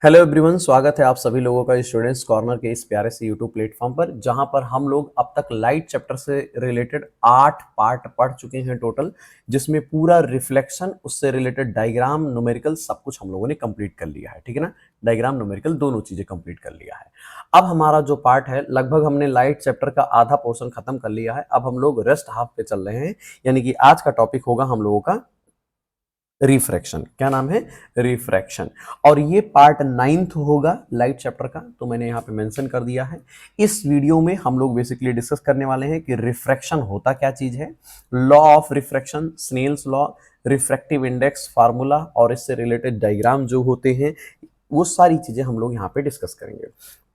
Hello everyone, स्वागत है आप सभी लोगों का स्टूडेंट्स कॉर्नर के इस प्यारे से यूट्यूब प्लेटफॉर्म पर, जहां पर हम लोग अब तक लाइट चैप्टर से रिलेटेड 8 पार्ट पढ़ चुके हैं टोटल, जिसमें पूरा रिफ्लेक्शन, उससे रिलेटेड डायग्राम, न्यूमेरिकल सब कुछ हम लोगों ने कंप्लीट कर लिया है। ठीक है ना, डायग्राम न्यूमेरिकल दोनों चीजें कंप्लीट कर लिया है। अब हमारा जो पार्ट है, लगभग हमने लाइट चैप्टर का आधा पोर्शन खत्म कर लिया है। अब हम लोग रेस्ट हाफ पे चल रहे हैं, यानी कि आज का टॉपिक होगा हम लोगों का रिफ्रैक्शन। क्या नाम है? रिफ्रैक्शन। और ये पार्ट 9th होगा लाइट चैप्टर का, तो मैंने यहाँ पे मेंशन कर दिया है। इस वीडियो में हम लोग बेसिकली डिस्कस करने वाले हैं कि रिफ्रैक्शन होता क्या चीज है, law of refraction, Snell's law, refractive index formula और इससे रिलेटेड डायग्राम जो होते हैं, वो सारी चीजें हम लोग यहाँ पे डिस्कस करेंगे।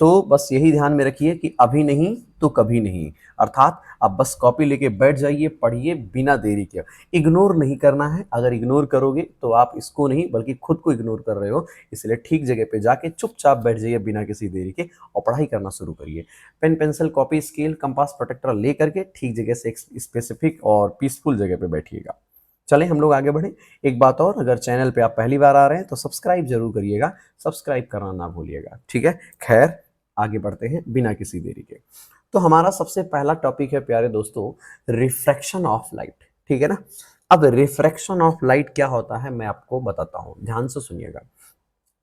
तो बस यही ध्यान में रखिए कि अभी नहीं तो कभी नहीं, अर्थात अब बस कॉपी लेके बैठ जाइए, पढ़िए बिना देरी के। इग्नोर नहीं करना है, अगर इग्नोर करोगे तो आप इसको नहीं बल्कि खुद को इग्नोर कर रहे हो। इसलिए ठीक जगह पे जाके चुपचाप बैठ जाइए बिना किसी देरी के और पढ़ाई करना शुरू करिए। Pen pencil copy scale compass protractor ले करके ठीक जगह से एक स्पेसिफिक और पीसफुल जगह पे बैठिएगा। चलें हम लोग आगे बढ़े। एक बात और, अगर चैनल पे आप पहली बार आ रहे हैं तो सब्सक्राइब जरूर करिएगा, सब्सक्राइब करना ना भूलिएगा। ठीक है, खैर आगे बढ़ते हैं बिना किसी देरी के। तो हमारा सबसे पहला टॉपिक है प्यारे दोस्तों, रिफ्रैक्शन ऑफ लाइट। ठीक है ना। अब रिफ्रैक्शन ऑफ लाइट क्या होता है मैं आपको बताता हूं, ध्यान से सुनिएगा।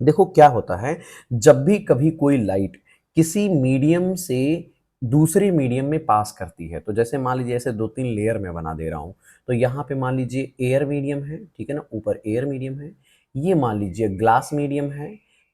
देखो क्या होता है, जब भी कभी कोई लाइट किसी मीडियम से दूसरे मीडियम में पास करती है, तो जैसे मान लीजिए ऐसे 2-3 लेयर में बना दे रहा हूं, तो यहाँ पे मान लीजिए एयर मीडियम है, ठीक है ना, ऊपर एयर मीडियम है, ये मान लीजिए ग्लास मीडियम है,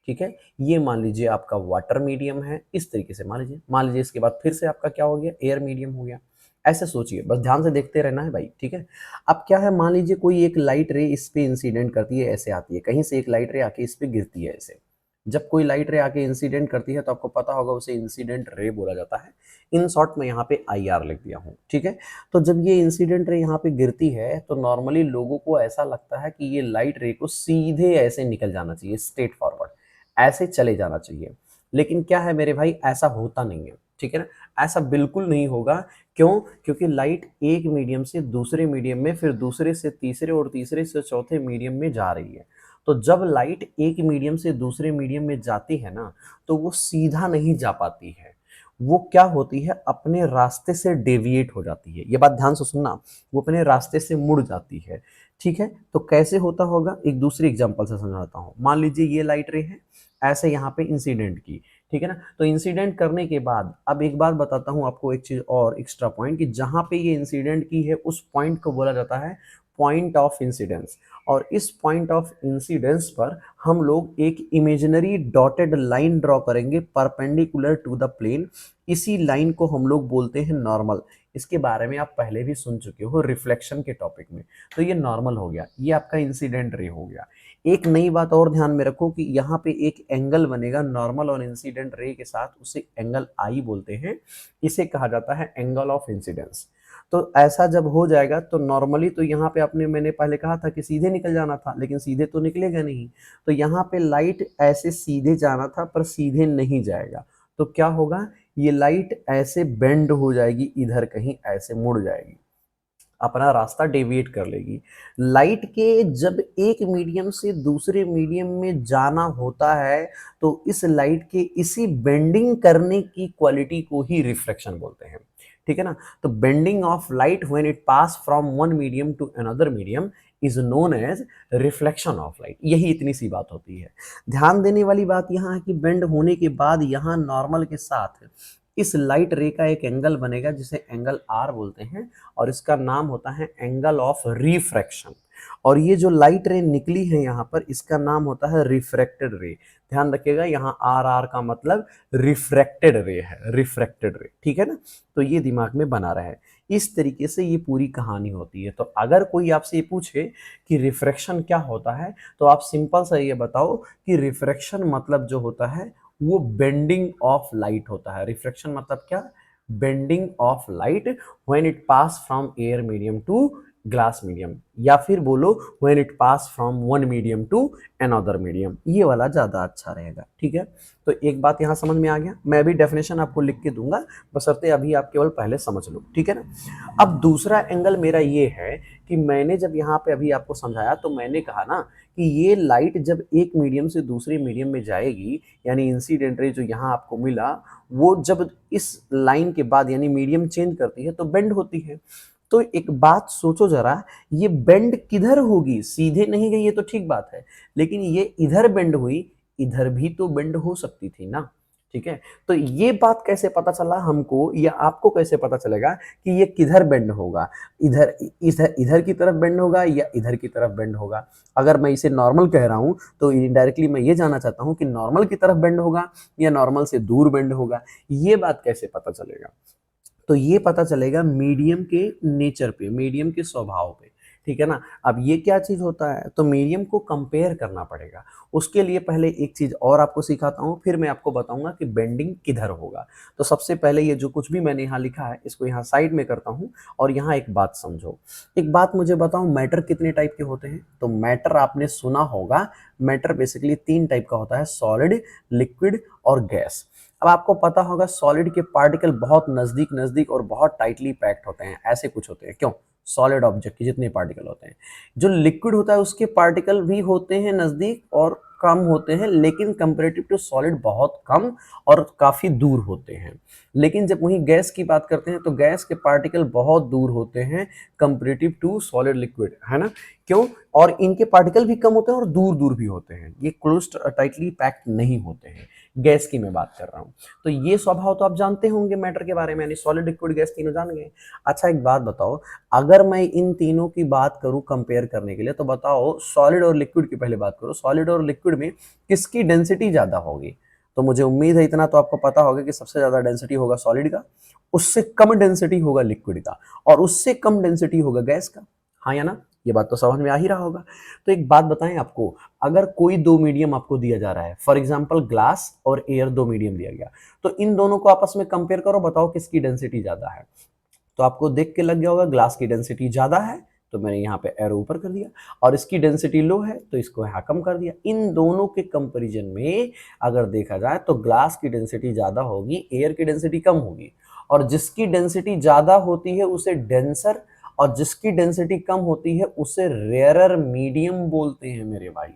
ठीक है, ये मान लीजिए आपका वाटर मीडियम है। इस तरीके से मान लीजिए इसके बाद फिर से आपका क्या हो गया, एयर मीडियम हो गया। ऐसे सोचिए, बस ध्यान से देखते रहना है भाई। ठीक है। अब क्या है, मान लीजिए कोई एक लाइट रे इस पे इंसिडेंट करती है, ऐसे आती है, कहीं से एक लाइट रे आके इस पे गिरती है ऐसे। जब कोई लाइट रे आके इंसिडेंट करती है तो आपको पता होगा उसे इंसिडेंट रे बोला जाता है। इन शॉर्ट में यहाँ पे IR लिख दिया हूँ। ठीक है। तो जब ये इंसिडेंट रे यहाँ पे गिरती है तो नॉर्मली लोगों को ऐसा लगता है कि ये लाइट रे को सीधे ऐसे निकल जाना चाहिए, स्ट्रेट फॉरवर्ड ऐसे चले जाना चाहिए। लेकिन क्या है मेरे भाई, ऐसा होता नहीं है। ठीक है ना, ऐसा बिल्कुल नहीं होगा। क्यों? क्योंकि लाइट एक मीडियम से दूसरे मीडियम में, फिर दूसरे से तीसरे और तीसरे से चौथे मीडियम में जा रही है। तो जब लाइट एक मीडियम से दूसरे मीडियम में जाती है ना, तो वो सीधा नहीं जा पाती है, वो क्या होती है, अपने रास्ते से डेविएट हो जाती है। ये बात ध्यान से सुनना, वो अपने रास्ते से मुड़ जाती है। ठीक है। तो कैसे होता होगा, एक दूसरी एग्जांपल से समझाता हूँ। मान लीजिए ये लाइट रे है, ऐसे यहाँ पे इंसिडेंट की, ठीक है ना। तो इंसिडेंट करने के बाद अब एक बात बताता हूँ आपको, एक चीज और एक्स्ट्रा पॉइंट, कि जहां पे ये इंसिडेंट की है उस पॉइंट को बोला जाता है पॉइंट ऑफ इंसिडेंस। और इस पॉइंट ऑफ इंसिडेंस पर हम लोग एक इमेजिनरी डॉटेड लाइन ड्रॉ करेंगे परपेंडिकुलर टू द प्लेन। इसी लाइन को हम लोग बोलते हैं नॉर्मल। इसके बारे में आप पहले भी सुन चुके हो रिफ्लेक्शन के टॉपिक में। तो ये नॉर्मल हो गया, ये आपका इंसिडेंट रे हो गया। एक नई बात और ध्यान में रखो कि यहाँ पे एक एंगल बनेगा नॉर्मल और इंसिडेंट रे के साथ, उसे एंगल आई बोलते हैं। इसे कहा जाता है एंगल ऑफ इंसिडेंस। तो ऐसा जब हो जाएगा तो नॉर्मली तो यहाँ पे आपने, मैंने पहले कहा था कि सीधे निकल जाना था, लेकिन सीधे तो निकलेगा नहीं। तो यहाँ पे लाइट ऐसे सीधे जाना था पर सीधे नहीं जाएगा। तो क्या होगा, ये लाइट ऐसे बेंड हो जाएगी, इधर कहीं ऐसे मुड़ जाएगी, अपना रास्ता डेविएट कर लेगी। लाइट के जब एक मीडियम से दूसरे मीडियम में जाना होता है, तो इस लाइट के इसी बेंडिंग करने की क्वालिटी को ही रिफ्लेक्शन बोलते हैं। ठीक है ना। तो bending of light when it pass from one medium to another medium is known as reflection of light. यही इतनी सी बात होती है। ध्यान देने वाली बात यहाँ है कि बेंड होने के बाद यहाँ नॉर्मल के साथ इस लाइट रे का एक एंगल बनेगा जिसे एंगल R बोलते हैं, और इसका नाम होता है एंगल ऑफ रिफ्रैक्शन। और ये जो लाइट रे निकली है यहाँ पर, इसका नाम होता है रिफ्रैक्टेड रे। ध्यान रखिएगा, यहाँ RR का मतलब रिफ्रैक्टेड रे है, रिफ्रैक्टेड रे। ठीक है ना। तो ये दिमाग में बना रहे। इस तरीके से ये पूरी कहानी होती है। तो अगर कोई आपसे ये पूछे कि रिफ्रैक्शन क्या होता है, तो आप सिंपल सा ये बताओ कि रिफ्रैक्शन मतलब जो होता है वो बेंडिंग ऑफ लाइट होता है। रिफ्रैक्शन मतलब क्या, bending of light when it pass from air medium to glass medium, या फिर बोलो when it pass from one medium to another medium. ये वाला ज्यादा अच्छा रहेगा। ठीक है। तो एक बात यहां समझ में आ गया, मैं भी डेफिनेशन आपको लिख के दूंगा, बशर्ते अभी आप केवल पहले समझ लो। ठीक है ना। अब दूसरा एंगल मेरा ये है कि मैंने जब यहाँ पे अभी आपको समझाया तो मैंने कहा ना कि ये लाइट जब एक मीडियम से दूसरे मीडियम में जाएगी, यानी इंसिडेंट रे जो यहाँ आपको मिला, वो जब इस लाइन के बाद यानी मीडियम चेंज करती है तो बेंड होती है। तो एक बात सोचो जरा, ये बेंड किधर होगी? सीधे नहीं गई, ये तो ठीक बात है, लेकिन ये इधर बेंड हुई, इधर भी तो बेंड हो सकती थी ना। ठीक है, तो ये बात कैसे पता चला हमको या आपको कैसे पता चलेगा कि ये किधर बेंड होगा? इधर इधर इधर की तरफ बेंड होगा या इधर की तरफ बेंड होगा? अगर मैं इसे नॉर्मल कह रहा हूं तो इनडायरेक्टली मैं ये जानना चाहता हूं कि नॉर्मल की तरफ बेंड होगा या नॉर्मल से दूर बेंड होगा। ये बात कैसे पता चलेगा? तो ये पता चलेगा मीडियम के नेचर पे, मीडियम के स्वभाव पे। ठीक है ना। अब ये क्या चीज होता है, तो मीडियम को कंपेयर करना पड़ेगा। उसके लिए पहले एक चीज और आपको सिखाता हूं, फिर मैं आपको बताऊंगा कि बेंडिंग किधर होगा। तो सबसे पहले ये जो कुछ भी मैंने यहाँ लिखा है इसको यहाँ साइड में करता हूँ, और यहाँ एक बात समझो। एक बात मुझे बताओ, मैटर कितने टाइप के होते हैं? तो मैटर आपने सुना होगा, मैटर बेसिकली 3 टाइप का होता है, सॉलिड, लिक्विड और गैस। अब आपको पता होगा सॉलिड के पार्टिकल बहुत नजदीक नजदीक और बहुत टाइटली पैक्ड होते हैं, ऐसे कुछ होते हैं। क्यों? सॉलिड ऑब्जेक्ट के जितने पार्टिकल होते हैं। जो लिक्विड होता है उसके पार्टिकल भी होते हैं नजदीक और कम होते हैं, लेकिन कंपेरेटिव टू सॉलिड बहुत कम और काफी दूर होते हैं। लेकिन जब वहीं गैस की बात करते हैं तो गैस के पार्टिकल बहुत दूर होते हैं कंपेरेटिव टू सॉलिड लिक्विड, है ना। क्यों? और इनके पार्टिकल भी कम होते हैं और दूर दूर भी होते हैं, ये क्लोज्ड टाइटली पैक्ड नहीं होते हैं। गैस की मैं बात कर रहा हूं। तो ये स्वभाव तो आप जानते होंगे मैटर के बारे में, यानी सॉलिड, लिक्विड, गैस तीनों जान गए। अच्छा एक बात बताओ, अगर मैं इन तीनों की बात करूं कंपेयर करने के लिए, तो बताओ सॉलिड और लिक्विड की पहले बात करो, सॉलिड और लिक्विड में किसकी डेंसिटी ज्यादा होगी? तो मुझे उम्मीद है इतना तो आपको पता होगा कि सबसे ज्यादा डेंसिटी होगा सॉलिड का, उससे कम डेंसिटी होगा लिक्विड का, और उससे कम डेंसिटी होगा गैस का। हाँ या ना? ये बात तो समझ में आ ही रहा होगा। तो एक बात बताएं आपको, अगर कोई दो मीडियम आपको दिया जा रहा है, फॉर एग्जांपल ग्लास और एयर, दो मीडियम दिया गया, तो इन दोनों को आपस में कंपेयर करो, बताओ किसकी डेंसिटी ज्यादा है। तो आपको देख के लग गया होगा ग्लास की डेंसिटी ज्यादा है, तो मैंने यहाँ पे एरो ऊपर कर दिया, और इसकी डेंसिटी लो है तो इसको यहाँ कम कर दिया। इन दोनों के कंपैरिजन में अगर देखा जाए तो ग्लास की डेंसिटी ज्यादा होगी, एयर की डेंसिटी कम होगी, और जिसकी डेंसिटी ज्यादा होती है उसे डेंसर, और जिसकी डेंसिटी कम होती है उसे रेयरर मीडियम बोलते हैं मेरे भाई।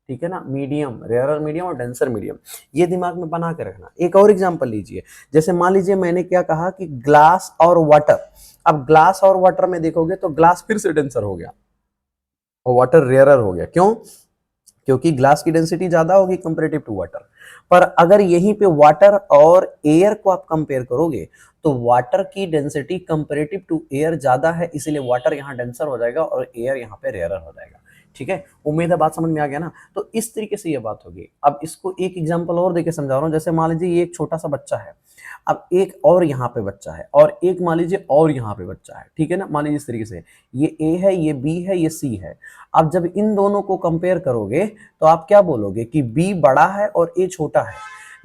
ठीक है ना, मीडियम, रेयरर मीडियम और डेंसर मीडियम, ये दिमाग में बना के रखना। एक और एग्जांपल लीजिए, जैसे मान लीजिए मैंने क्या कहा कि ग्लास और वाटर। अब ग्लास और वाटर में देखोगे तो ग्लास फिर से डेंसर हो गया और वाटर रेयरर हो गया। क्यों? क्योंकि ग्लास की डेंसिटी ज्यादा होगी कंपेरेटिव टू वाटर। पर अगर यहीं पे वाटर और एयर को आप कंपेयर करोगे तो वाटर की डेंसिटी कंपेरेटिव टू एयर ज्यादा है, इसीलिए वाटर यहाँ डेंसर हो जाएगा और एयर यहाँ पे रेयरर हो जाएगा। ठीक है, उम्मीद है बात समझ में आ गया ना। तो इस तरीके से ये बात होगी। अब इसको एक एग्जांपल और देके समझा रहा हूँ। जैसे मान लीजिए ये एक छोटा सा बच्चा है, अब एक और यहाँ पे बच्चा है, और एक मान लीजिए और यहाँ पे बच्चा है। ठीक है ना, मान लीजिए इस तरीके से ये ए है, ये बी है, ये सी है। अब जब इन दोनों को कंपेयर करोगे तो आप क्या बोलोगे कि बी बड़ा है और ए छोटा है।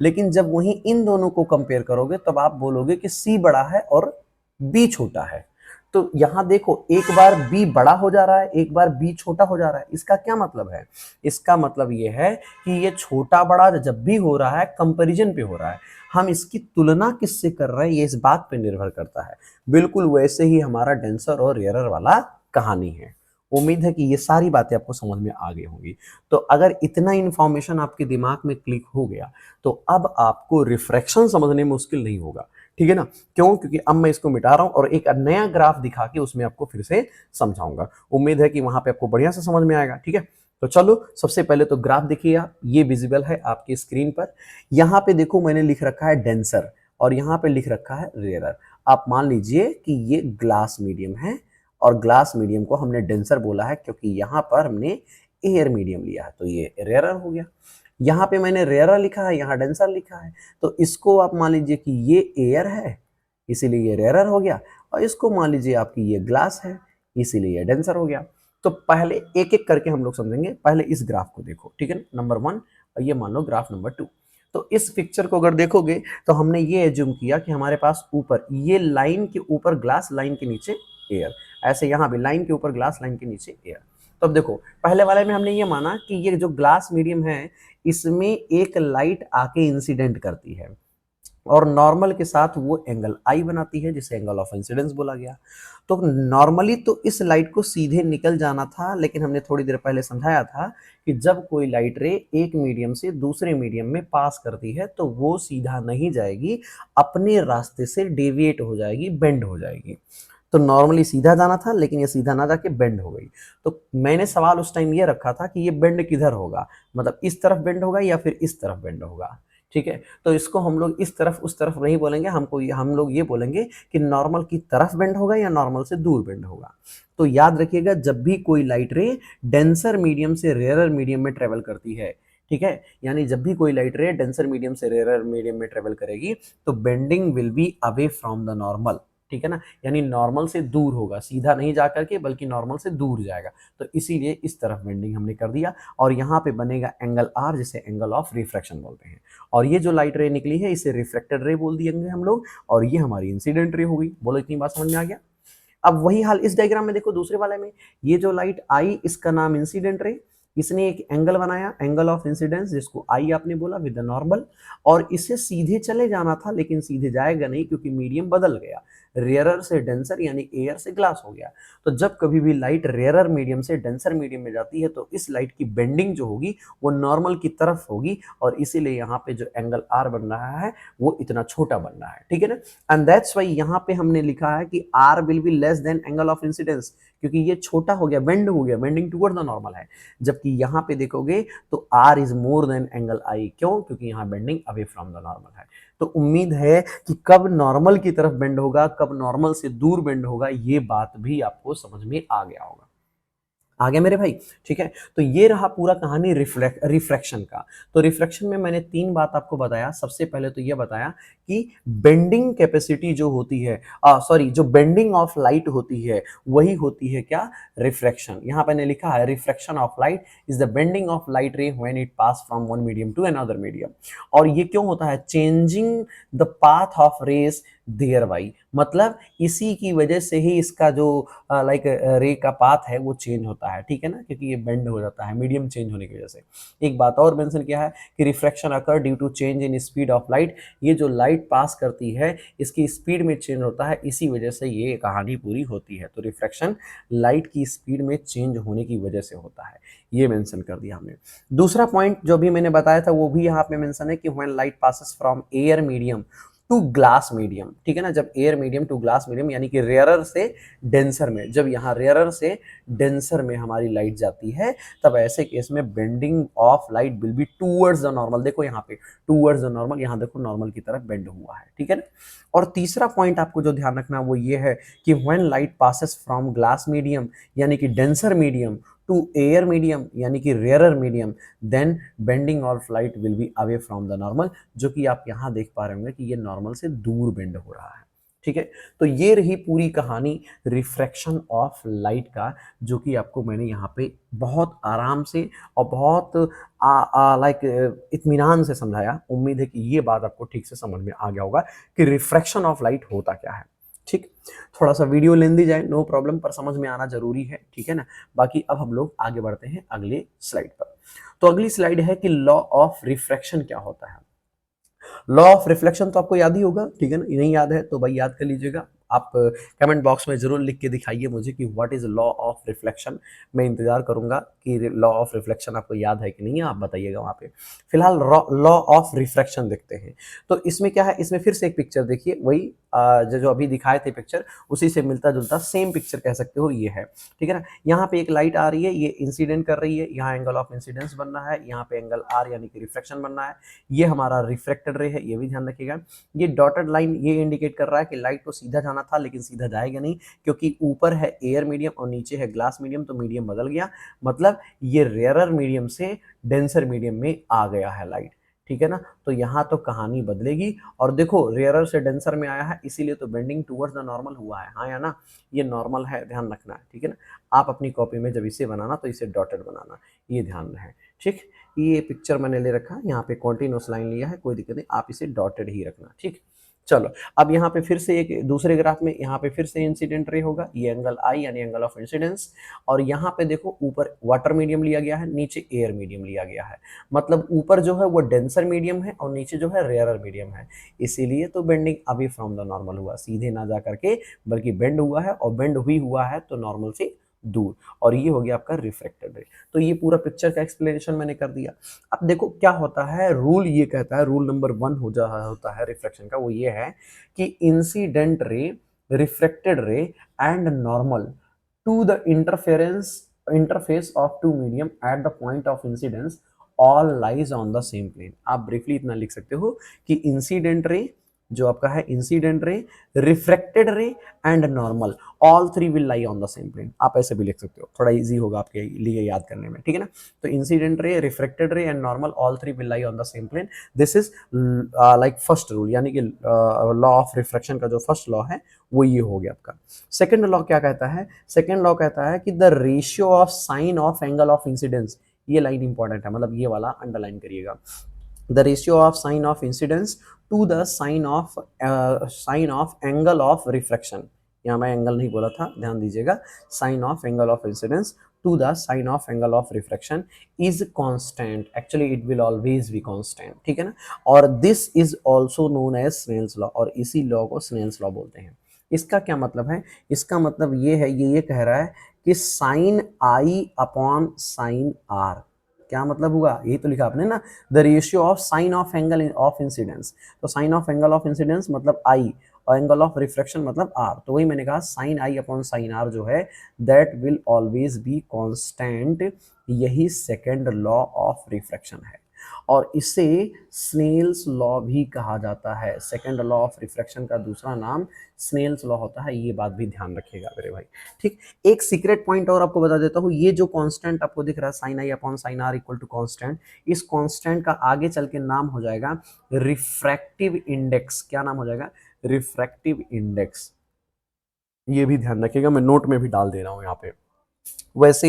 लेकिन जब वहीं इन दोनों को कंपेयर करोगे तब आप बोलोगे कि सी बड़ा है और बी छोटा है। तो यहां देखो, एक बार बी बड़ा हो जा रहा है, एक बार बी छोटा हो जा रहा है। इसका क्या मतलब है? इसका मतलब ये है कि ये छोटा बड़ा जब भी हो रहा है कंपैरिजन पे हो रहा है। हम इसकी तुलना किससे कर रहे हैं ये इस बात पे निर्भर करता है। बिल्कुल वैसे ही हमारा डेंसर और रेयरर वाला कहानी है। उम्मीद है कि ये सारी बातें आपको समझ में आ गई होंगी। तो अगर इतना इंफॉर्मेशन आपके दिमाग में क्लिक हो गया तो अब आपको रिफ्रैक्शन समझने में मुश्किल नहीं होगा। ठीक है ना। क्यों? क्योंकि अब मैं इसको मिटा रहा हूं और एक नया ग्राफ दिखा के उसमें आपको फिर से समझाऊंगा। उम्मीद है कि वहां पे आपको बढ़िया से समझ में आएगा। ठीक है, तो चलो सबसे पहले तो ग्राफ देखिए आप, ये विजिबल है आपकी स्क्रीन पर। यहाँ पे देखो मैंने लिख रखा है डेंसर और यहाँ पे लिख रखा है रेयरर। आप मान लीजिए कि ये ग्लास मीडियम है और ग्लास मीडियम को हमने डेंसर बोला है क्योंकि यहाँ पर हमने एयर मीडियम लिया है, तो ये रेयरर हो गया। यहाँ पे मैंने रेयरर लिखा है, यहाँ डेंसर लिखा है, तो इसको आप मान लीजिए कि ये एयर है इसीलिए ये रेयरर हो गया, और इसको मान लीजिए आपकी ये ग्लास है इसीलिए ये डेंसर हो गया। तो पहले एक एक करके हम लोग समझेंगे। पहले इस ग्राफ को देखो, ठीक है, नंबर 1, और ये मान लो ग्राफ नंबर 2। तो इस पिक्चर को अगर देखोगे तो हमने ये एज्यूम किया कि हमारे पास ऊपर ये लाइन के ऊपर ग्लास, लाइन के नीचे एयर, ऐसे यहाँ भी लाइन के ऊपर ग्लास, लाइन के नीचे एयर। तो अब देखो पहले वाले में हमने ये माना कि ये जो ग्लास मीडियम है इसमें एक लाइट आके इंसिडेंट करती है, और नॉर्मल के साथ वो एंगल आई बनाती है जिसे एंगल ऑफ इंसिडेंस बोला गया। तो नॉर्मली तो इस लाइट को सीधे निकल जाना था, लेकिन हमने थोड़ी देर पहले समझाया था कि जब कोई लाइट रे एक मीडियम से दूसरे मीडियम में पास करती है तो वो सीधा नहीं जाएगी, अपने रास्ते से डेविएट हो जाएगी, बेंड हो जाएगी। तो नॉर्मली सीधा जाना था, लेकिन ये सीधा ना जाके बेंड हो गई। तो मैंने सवाल उस टाइम ये रखा था कि ये बेंड किधर होगा, मतलब इस तरफ बेंड होगा या फिर इस तरफ बेंड होगा। ठीक है, तो इसको हम लोग इस तरफ उस तरफ नहीं बोलेंगे, हम लोग ये बोलेंगे कि नॉर्मल की तरफ बेंड होगा या नॉर्मल से दूर बेंड होगा। तो याद रखिएगा, जब भी कोई लाइट रे डेंसर मीडियम से रेयरर मीडियम में ट्रेवल करती है, ठीक है, यानी जब भी कोई लाइट रे डेंसर मीडियम से रेयरर मीडियम में ट्रेवल करेगी तो bending will be away from the normal. ठीक है ना, यानी नॉर्मल से दूर होगा, सीधा नहीं जा करके बल्कि नॉर्मल से दूर जाएगा। तो इसीलिए इस तरफ बेंडिंग हमने कर दिया और यहाँ पे बनेगा एंगल आर, जिसे एंगल ऑफ रिफ्रैक्शन बोलते हैं। और ये जो लाइट रे निकली है इसे रिफ्लेक्टेड रे बोल दिएंगे हम लोग, और ये हमारी इंसिडेंट रे होगी। बोलो इतनी बात समझ में आ गया। अब वही हाल इस डायग्राम में देखो, दूसरे वाले में ये जो लाइट आई इसका नाम इंसिडेंट रे, इसने एक एंगल बनाया, एंगल ऑफ इंसिडेंस, जिसको आई आपने बोला विद द नॉर्मल, और इसे सीधे चले जाना था लेकिन सीधे जाएगा नहीं क्योंकि मीडियम बदल गया, रेयरर से डेंसर यानी एयर से ग्लास हो गया। तो जब कभी भी लाइट रेयरर मीडियम से डेंसर मीडियम में जाती है तो इस लाइट की बेंडिंग जो होगी वो नॉर्मल की तरफ होगी, और इसीलिए यहाँ पे जो एंगल आर बन रहा है वो इतना छोटा बन रहा है। ठीक है ना, एंड दैट्स वाई यहाँ पे हमने लिखा है कि r will be less than angle of incidence, क्योंकि ये छोटा हो गया, बेंड हो गया, बेंडिंग टुवर्ड द नॉर्मल है। जबकि यहाँ पे देखोगे तो r is more than angle i, क्यों? क्योंकि यहाँ bending away from the normal है। तो उम्मीद है कि कब नॉर्मल की तरफ बेंड होगा, कब नॉर्मल से दूर बेंड होगा, ये बात भी आपको समझ में आ गया होगा। आगे मेरे भाई, ठीक है। तो ये रहा पूरा कहानी रिफ्रैक्शन का। तो रिफ्रैक्शन में मैंने तीन बात आपको बताया। सबसे पहले तो ये बताया कि बेंडिंग कैपेसिटी जो होती है, सॉरी, जो बेंडिंग ऑफ लाइट होती है वही होती है क्या? रिफ्रैक्शन। यहाँ पे लिखा है refraction of light is the bending of light ray when it pass from one medium to another medium. और ये क्यों होता है? Changing the path of rays thereby, मतलब इसी की वजह से ही इसका जो लाइक रे का पाथ है वो चेंज होता है। ठीक है ना, क्योंकि ये बेंड हो जाता है मीडियम चेंज होने की वजह से। एक बात और मेंशन किया है कि refraction occur due to change in speed of light. ये जो लाइट पास करती है इसकी स्पीड में चेंज होता है, इसी वजह से ये कहानी पूरी होती है। तो रिफ्रैक्शन लाइट की स्पीड में चेंज होने की वजह से होता है, ये मेंशन कर दिया हमने। दूसरा पॉइंट जो भी मैंने बताया था वो भी यहाँ पे मेंशन है कि when light passes from air medium to glass medium, ठीक है ना, जब air medium to glass medium यानी कि रेयरर से डेंसर में, जब यहाँ रेयरर से डेंसर में हमारी लाइट जाती है तब ऐसे केस में bending of light will be towards the normal. देखो यहाँ पे टूवर्ड्स द नॉर्मल, यहाँ देखो नॉर्मल की तरफ बेंड हुआ है। ठीक है ना। और तीसरा पॉइंट आपको जो ध्यान रखना वो ये है कि when light passes from glass medium यानी कि denser medium to air medium यानी कि rarer medium, then bending of light will be away from the normal, जो कि आप यहाँ देख पा रहे होंगे कि ये नॉर्मल से दूर बेंड हो रहा है। ठीक है, तो ये रही पूरी कहानी रिफ्रैक्शन ऑफ लाइट का, जो कि आपको मैंने यहाँ पे बहुत आराम से और बहुत लाइक इत्मीनान से समझाया। उम्मीद है कि ये बात आपको ठीक से समझ में आ गया होगा कि रिफ्रैक्शन ऑफ लाइट होता क्या है। ठीक, थोड़ा सा वीडियो लेंदी जाए नो प्रॉब्लम, पर समझ में आना जरूरी है। ठीक है ना। बाकी अब हम लोग आगे बढ़ते हैं अगले स्लाइड पर। तो अगली स्लाइड है कि लॉ ऑफ रिफ्रैक्शन क्या होता है। लॉ ऑफ रिफ्लेक्शन तो आपको याद ही होगा, ठीक है ना। नहीं याद है तो भाई याद कर लीजिएगा। आप कमेंट बॉक्स में जरूर लिख के दिखाइए मुझे कि what is law of reflection. मैं इंतजार करूंगा कि लॉ ऑफ रिफ्लेक्शन आपको याद है कि नहीं है, आप बताइएगा वहां पे। फिलहाल लॉ ऑफ रिफ्रैक्शन देखते हैं। तो इसमें क्या है, इसमें फिर से एक पिक्चर देखिए, वही जो अभी दिखाए थे पिक्चर उसी से मिलता जुलता सेम पिक्चर कह सकते हो ये है। ठीक है ना। यहाँ पे एक लाइट आ रही है, ये इंसिडेंट कर रही है, यहाँ एंगल ऑफ इंसिडेंस बन रहा है, यहाँ पे एंगल आर यानी कि रिफ्रैक्शन बन रहा है। ये हमारा रिफ्रैक्टेड रे है, ये भी ध्यान रखिएगा। ये डॉटेड लाइन ये इंडिकेट कर रहा है कि लाइट को सीधा जाना था लेकिन सीधा जाएगा नहीं, क्योंकि ऊपर है एयर मीडियम और नीचे है ग्लास मीडियम, तो मीडियम बदल गया, मतलब ये रेयरर मीडियम से डेंसर मीडियम में आ गया है लाइट। ठीक है ना। तो यहाँ तो कहानी बदलेगी, और देखो रेयरर से डेंसर में आया है इसीलिए तो बेंडिंग टुवर्ड्स द नॉर्मल हुआ है, हाँ या ना। ये नॉर्मल है, ध्यान रखना है। ठीक है ना। आप अपनी कॉपी में जब इसे बनाना तो इसे डॉटेड बनाना, ये ध्यान रहे। ठीक, ये पिक्चर मैंने ले रखा है, यहाँ पे कॉन्टिन्यूस लाइन लिया है, कोई दिक्कत नहीं, आप इसे डॉटेड ही रखना। ठीक, चलो, अब यहाँ पे फिर से एक दूसरे ग्राफ में यहाँ पे फिर से इंसिडेंट रे होगा, ये एंगल आई यानी एंगल ऑफ इंसिडेंस, और यहाँ पे देखो ऊपर वाटर मीडियम लिया गया है, नीचे एयर मीडियम लिया गया है, मतलब ऊपर जो है वो डेंसर मीडियम है और नीचे जो है रेयरर मीडियम है, इसीलिए तो बेंडिंग अभी फ्रॉम द नॉर्मल हुआ, सीधे ना जा करके बल्कि बेंड हुआ है, और बेंड हुई हुआ है तो नॉर्मल से दूर, और ये हो गया आपका रिफ्रैक्टेड रे। तो ये पूरा पिक्चर का एक्सप्लेनेशन मैंने कर दिया। अब देखो क्या होता है, रूल ये कहता है, रूल नंबर 1 होता है रिफ्रैक्शन का, वो ये है कि incident ray, refracted ray and normal to the interface of two medium at the point of incidence all lies on the same plane. आप ब्रीफली इतना लिख सकते हो कि इंसिडेंट रे जो आपका है, incident ray, refracted ray and normal, all three will lie on the same plane. आप ऐसे भी लिख सकते हो, थोड़ा इजी होगा आपके लिए याद करने में, ठीक है ना। तो incident ray, refracted ray and normal, all three will lie on the same plane. This is like first rule, यानी कि लॉ ऑफ रिफ्रैक्शन का जो फर्स्ट लॉ है वो ये हो गया आपका। सेकंड लॉ क्या कहता है, सेकंड लॉ कहता है कि the ratio of sine of angle of incidence, ये लाइन इंपॉर्टेंट है, मतलब ये वाला अंडरलाइन करिएगा, the ratio of sine of incidence to the sine of angle of refraction, यहाँ मैं एंगल नहीं बोला था, ध्यान दीजिएगा, sine of angle of incidence to the sine of angle of refraction is constant, actually it will always be constant, ठीक है ना। और this is also known as Snell's law, और इसी लॉ को स्नेल्स लॉ बोलते हैं। इसका क्या मतलब है, इसका मतलब ये है, ये कह रहा है कि sine i upon sine r, क्या मतलब हुआ, यही तो लिखा आपने ना, the ratio of sine of angle of incidence, तो sine of angle of incidence मतलब आई, और एंगल ऑफ रिफ्रैक्शन मतलब आर, तो वही मैंने कहा sine i upon sine r जो है that will always be constant, यही सेकंड लॉ ऑफ रिफ्रैक्शन है, और इसे स्नेल्स लॉ भी कहा जाता है। सेकंड लॉ ऑफ रिफ्रैक्शन का दूसरा नाम स्नेल्स लॉ होता है, ये बात भी ध्यान रखिएगा मेरे भाई, ठीक। एक सीक्रेट पॉइंट और आपको बता देता हूँ, ये जो कांस्टेंट आपको दिख रहा है sine i upon sine r equal to constant, इस कांस्टेंट का आगे चल के नाम हो जाएगा रिफ्रैक्टिव इंडेक्स। क्या नाम हो जाएगा, रिफ्रैक्टिव इंडेक्स, ये भी ध्यान रखिएगा, मैं नोट में भी डाल दे रहा हूँ यहाँ पे। वैसे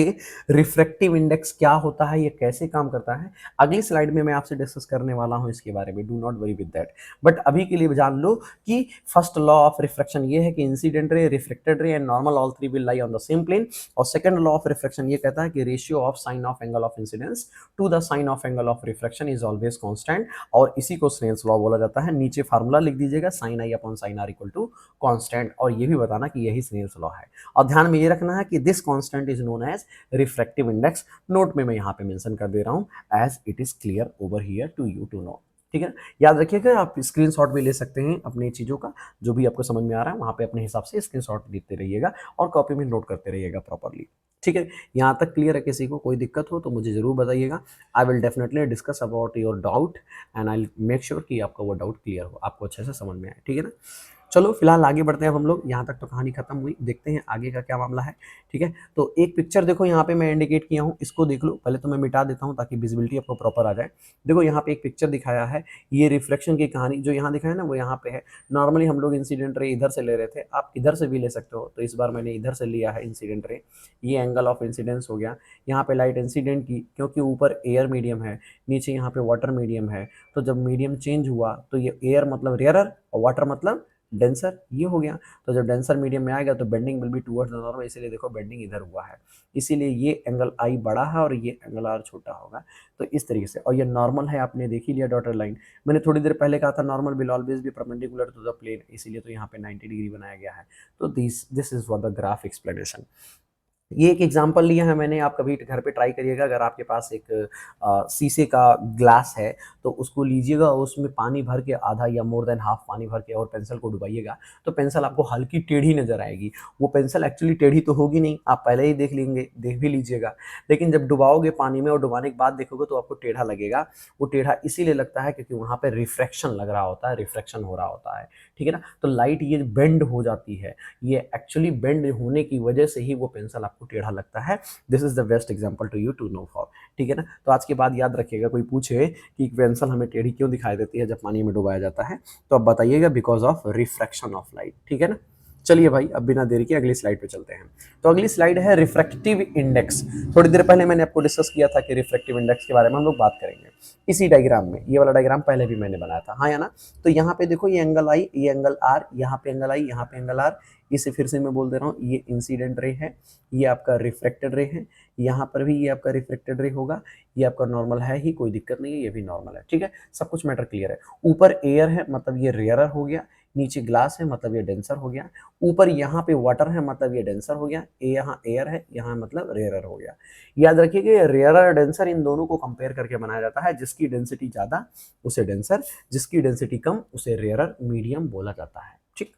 रिफ्रैक्टिव इंडेक्स क्या होता है, ये कैसे काम करता है, अगली स्लाइड में मैं आपसे डिस्कस करने वाला हूं इसके बारे में, do not worry with that. But अभी के लिए जान लो कि फर्स्ट लॉ ऑफ रिफ्रैक्शन ये है कि incident ray, reflected ray and normal all three will lie on the same plane, और सेकंड लॉ ऑफ रिफ्रैक्शन ये कहता है कि ratio of sine of angle of incidence to the sine of angle of refraction is always constant, और इसी को Snell's law बोला जाता है। नीचे फार्मूला लिख दीजिएगा, sine i upon sine r equal to constant, और ये भी बताना कि यही स्नेल्स लॉ है, और ध्यान में ये रखना है कि this constant is known as refractive index. Note में मैं यहाँ पे मेंशन कर दे रहा हूँ as it is clear over here to you to know, ठीक है। याद रखिएगा, आप स्क्रीनशॉट भी ले सकते हैं अपनी चीज़ों का, जो भी आपको समझ में आ रहा है वहाँ पे अपने हिसाब से स्क्रीनशॉट लेते रहिएगा और कॉपी में नोट करते रहिएगा प्रॉपरली, ठीक है। यहाँ तक क्लियर है, किसी को कोई दिक्कत हो तो मुझे ज़रूर बताइएगा, I will definitely discuss about your doubt and I make sure कि आपका वो डाउट क्लियर हो, आपको अच्छे से समझ में आए, ठीक है ना। चलो फिलहाल आगे बढ़ते हैं हम लोग, यहाँ तक तो कहानी खत्म हुई, देखते हैं आगे का क्या मामला है, ठीक है। तो एक पिक्चर देखो यहाँ पे मैं इंडिकेट किया हूँ, इसको देख लो, पहले तो मैं मिटा देता हूँ ताकि विजिबिलिटी आपको प्रॉपर आ जाए। देखो यहाँ पे एक पिक्चर दिखाया है, ये रिफ्लेक्शन की कहानी जो यहाँ दिखाया है ना वो यहाँ पे है। नॉर्मली हम लोग इंसिडेंट रे इधर से ले रहे थे, आप इधर से भी ले सकते हो, तो इस बार मैंने इधर से लिया है इंसिडेंट रे, ये एंगल ऑफ इंसिडेंस हो गया। यहाँ पे लाइट इंसिडेंट की, क्योंकि ऊपर एयर मीडियम है, नीचे यहाँ पे वाटर मीडियम है, तो जब मीडियम चेंज हुआ तो ये एयर मतलब रेयरर और वाटर मतलब डेंसर, ये हो गया। तो जब डेंसर मीडियम में आएगा तो bending will be towards the normal, इसीलिए देखो बेंडिंग इधर हुआ है, इसीलिए ये एंगल आई बड़ा है और ये एंगल आर छोटा होगा। तो इस तरीके से, और ये नॉर्मल है, आपने देख ही लिया डॉटेड लाइन, मैंने थोड़ी देर पहले कहा था normal will always be perpendicular to the plane, इसीलिए तो यहाँ पे 90 डिग्री बनाया गया है। तो this is for the graph explanation. ये एक एग्जांपल लिया है मैंने, आप कभी घर पे ट्राई करिएगा, अगर आपके पास एक शीशे का ग्लास है तो उसको लीजिएगा और उसमें पानी भर के आधा या मोर देन हाफ पानी भर के और पेंसिल को डुबाइएगा, तो पेंसिल आपको हल्की टेढ़ी नजर आएगी। वो पेंसिल एक्चुअली टेढ़ी तो होगी नहीं, आप पहले ही देख लेंगे, देख भी लीजिएगा, लेकिन जब डुबाओगे पानी में और डुबाने के बाद देखोगे तो आपको टेढ़ा लगेगा। वो टेढ़ा इसीलिए लगता है क्योंकि वहाँ पे रिफ्रैक्शन लग रहा होता है, रिफ्रैक्शन हो रहा होता है, ठीक है ना। तो लाइट ये बेंड हो जाती है, ये एक्चुअली बेंड होने की वजह से ही वो पेंसिल आपको टेढ़ा लगता है। This is the best example to you to know for, ठीक है ना। तो आज के बाद याद रखिएगा, कोई पूछे कि पेंसिल हमें टेढ़ी क्यों दिखाई देती है जब पानी में डुबाया जाता है, तो आप बताइएगा because of refraction of light, ठीक है ना। चलिए भाई, अब बिना देरी के अगली स्लाइड पे चलते हैं। तो अगली स्लाइड है रिफ्रैक्टिव इंडेक्स। थोड़ी देर पहले मैंने आपको डिस्कस किया था कि रिफ्रैक्टिव इंडेक्स के बारे में हम लोग बात करेंगे इसी डायग्राम में। ये वाला डायग्राम पहले भी मैंने बनाया था, हाँ या ना। तो यहाँ पे देखो, ये एंगल आई, ये एंगल आर, यहाँ पे एंगल आई, यहाँ पे एंगल आर। इसे फिर से मैं बोल दे रहा हूँ, ये इंसिडेंट रे है, ये आपका रिफ्लेक्टेड रे है, यहाँ पर भी ये आपका रिफ्लेक्टेड रे होगा, ये आपका नॉर्मल है ही, कोई दिक्कत नहीं है, ये भी नॉर्मल है, ठीक है, सब कुछ मैटर क्लियर है। ऊपर एयर है मतलब ये रेयरर हो गया, नीचे ग्लास है मतलब ये डेंसर हो गया, ऊपर यहाँ पे वाटर है मतलब ये डेंसर हो गया, यहाँ एयर है, यहाँ मतलब रेयरर हो गया। याद रखिए कि रेयरर और डेंसर इन दोनों को कंपेयर करके बनाया जाता है। जिसकी डेंसिटी ज्यादा उसे डेंसर, जिसकी डेंसिटी कम उसे रेयरर मीडियम बोला जाता है, ठीक।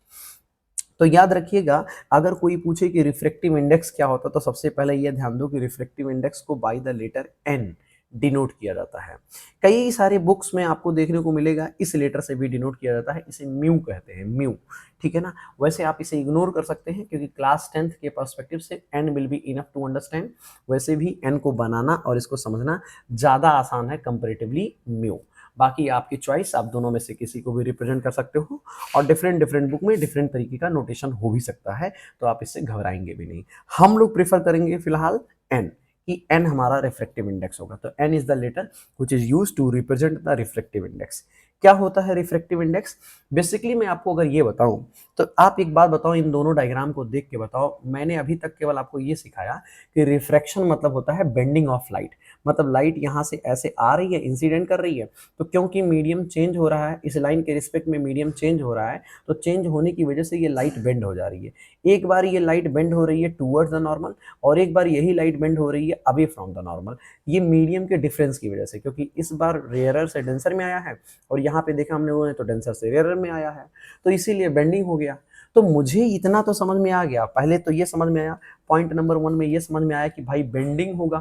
तो याद रखिएगा, अगर कोई पूछे कि रिफ्रैक्टिव इंडेक्स क्या होता है तो सबसे पहले यह ध्यान दो कि रिफ्रैक्टिव इंडेक्स को by the letter n denote किया जाता है। कई सारे बुक्स में आपको देखने को मिलेगा इस लेटर से भी डिनोट किया जाता है, इसे म्यू कहते हैं, म्यू, ठीक है ना। वैसे आप इसे इग्नोर कर सकते हैं क्योंकि क्लास 10th के पर्सपेक्टिव से n will be enough to understand. वैसे भी एन को बनाना और इसको समझना ज़्यादा आसान है कंपेरेटिवली म्यू। बाकी आपकी चॉइस, आप दोनों में से किसी को भी रिप्रेजेंट कर सकते हो और डिफरेंट डिफरेंट बुक में डिफरेंट तरीके का नोटेशन हो भी सकता है, तो आप इससे घबराएंगे भी नहीं। हम लोग प्रेफर करेंगे फिलहाल एन, कि एन हमारा रिफ्रैक्टिव इंडेक्स होगा। तो n is the letter which is used to represent the refractive index. क्या होता है रिफ्रैक्टिव इंडेक्स? बेसिकली मैं आपको अगर ये बताऊं तो आप एक बात बताओ, इन दोनों डायग्राम को देख के बताओ। मैंने अभी तक केवल आपको ये सिखाया कि रिफ्रैक्शन मतलब होता है बेंडिंग ऑफ लाइट, मतलब लाइट यहाँ से ऐसे आ रही है, इंसिडेंट कर रही है, तो क्योंकि मीडियम चेंज हो रहा है, इस लाइन के रिस्पेक्ट में मीडियम चेंज हो रहा है, तो चेंज होने की वजह से ये लाइट बेंड हो जा रही है। एक बार ये लाइट बेंड हो रही है टूवर्ड्स द नॉर्मल, और एक बार यही लाइट बेंड हो रही है अवे फ्रॉम द नॉर्मल। ये मीडियम के डिफरेंस की वजह से, क्योंकि इस बार रेयरर से डेंसर में आया है और यहाँ पे देखा हम लोगों ने तो डेंसर से रेयरर में आया है, तो इसीलिए बेंडिंग हो गया। तो मुझे इतना तो समझ में आ गया, पहले तो ये समझ में आया, पॉइंट नंबर 1 में ये समझ में आया कि भाई बेंडिंग होगा,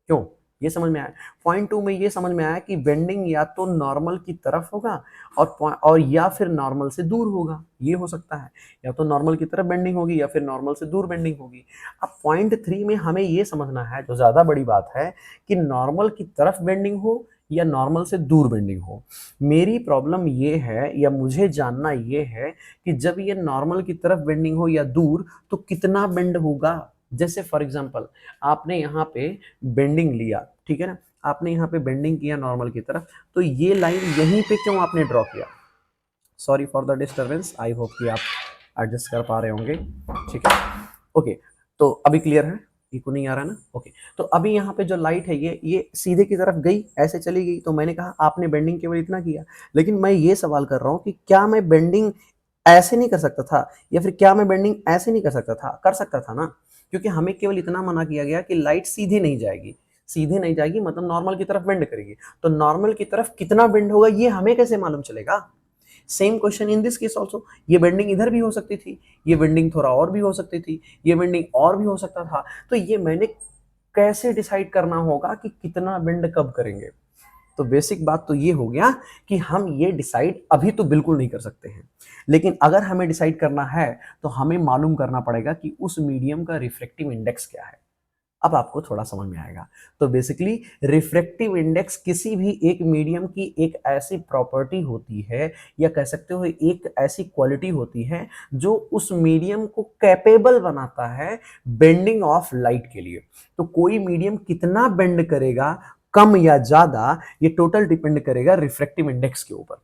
क्यों, ये समझ में आया। पॉइंट 2 में ये समझ में आया कि बेंडिंग या तो नॉर्मल की तरफ होगा और या फिर नॉर्मल से दूर होगा, ये हो सकता है, या तो नॉर्मल की तरफ बेंडिंग होगी या फिर नॉर्मल से दूर बेंडिंग होगी। अब पॉइंट 3 में हमें ये समझना है, जो ज्यादा बड़ी बात है, कि नॉर्मल की तरफ बेंडिंग हो या नॉर्मल से दूर बेंडिंग हो। मेरी प्रॉब्लम ये है, या मुझे जानना ये है कि जब ये नॉर्मल की तरफ बेंडिंग हो या दूर तो कितना बेंड होगा। जैसे फॉर एग्जांपल आपने यहाँ पे बेंडिंग लिया, ठीक है ना, आपने यहाँ पे बेंडिंग किया नॉर्मल की तरफ, तो ये लाइन यहीं पे क्यों आपने ड्रॉ किया? Sorry for the disturbance, I hope कि आप एडजस्ट कर पा रहे होंगे, ठीक है, ओके। तो अभी क्लियर है, इको नहीं आ रहा ना, ओके। तो अभी यहाँ पे जो लाइट है ये सीधे की तरफ गई, ऐसे चली गई, तो मैंने कहा आपने बेंडिंग केवल इतना किया, लेकिन मैं ये सवाल कर रहा हूँ कि क्या मैं बेंडिंग ऐसे नहीं कर सकता था, या फिर क्या मैं बेंडिंग ऐसे नहीं कर सकता था? कर सकता था ना, क्योंकि हमें केवल इतना मना किया गया कि लाइट सीधे नहीं जाएगी, सीधे नहीं जाएगी मतलब नॉर्मल की तरफ बेंड करेगी, तो नॉर्मल की तरफ कितना बेंड होगा ये हमें कैसे मालूम चलेगा? Same question in this case also, ये बेंडिंग इधर भी हो सकती थी, ये बेंडिंग थोड़ा और भी हो सकती थी, ये बेंडिंग और भी हो सकता था, तो ये मैंने कैसे डिसाइड करना होगा कि कितना बेंड कब करेंगे? तो बेसिक बात तो ये हो गया कि हम ये डिसाइड अभी तो बिल्कुल नहीं कर सकते हैं, लेकिन अगर हमें डिसाइड करना है तो हमें मालूम करना पड़ेगा कि उस मीडियम का रिफ्रैक्टिव इंडेक्स क्या है। अब आपको थोड़ा समझ में आएगा। तो बेसिकली रिफ्रैक्टिव इंडेक्स किसी भी एक मीडियम की एक ऐसी प्रॉपर्टी होती है, या कह सकते हो एक ऐसी क्वालिटी होती है जो उस मीडियम को कैपेबल बनाता है बेंडिंग ऑफ लाइट के लिए। तो कोई मीडियम कितना बेंड करेगा, कम या ज्यादा, ये टोटल डिपेंड करेगा रिफ्रैक्टिव इंडेक्स के ऊपर।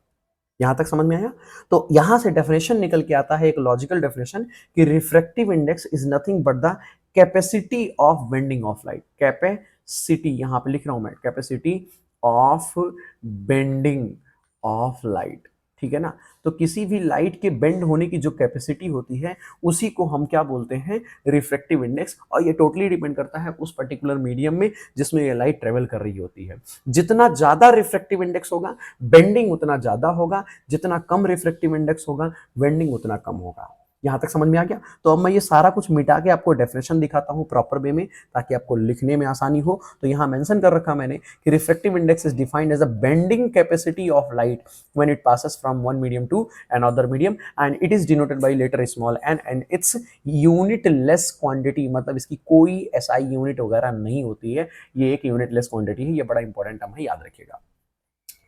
यहां तक समझ में आया? तो यहां से डेफिनेशन निकल के आता है, एक लॉजिकल डेफिनेशन, कि refractive index is nothing but the capacity of bending of light. Capacity यहां पे लिख रहा हूं मैं, capacity of bending of light, ठीक है ना। तो किसी भी लाइट के बेंड होने की जो कैपेसिटी होती है उसी को हम क्या बोलते हैं? Refractive index. और ये टोटली डिपेंड करता है उस पर्टिकुलर मीडियम में जिसमें ये लाइट ट्रेवल कर रही होती है। जितना ज्यादा रिफ्रैक्टिव इंडेक्स होगा बेंडिंग उतना ज्यादा होगा, जितना कम रिफ्रैक्टिव इंडेक्स होगा बेंडिंग उतना कम होगा। यहां तक समझ में आ गया? तो अब मैं ये सारा कुछ मिटा के आपको डेफिनेशन दिखाता हूं प्रॉपर वे में, ताकि आपको लिखने में आसानी हो। तो यहां मेंशन कर रखा मैंने कि refractive index is defined as a bending capacity of light when it passes from one medium to another medium, and it is denoted by letter small n, and its unitless quantity, मतलब इसकी कोई SI unit वगैरह नहीं होती है, ये एक unit less quantity है। ये बड़ा इंपॉर्टेंट टर्म है, याद रखिएगा।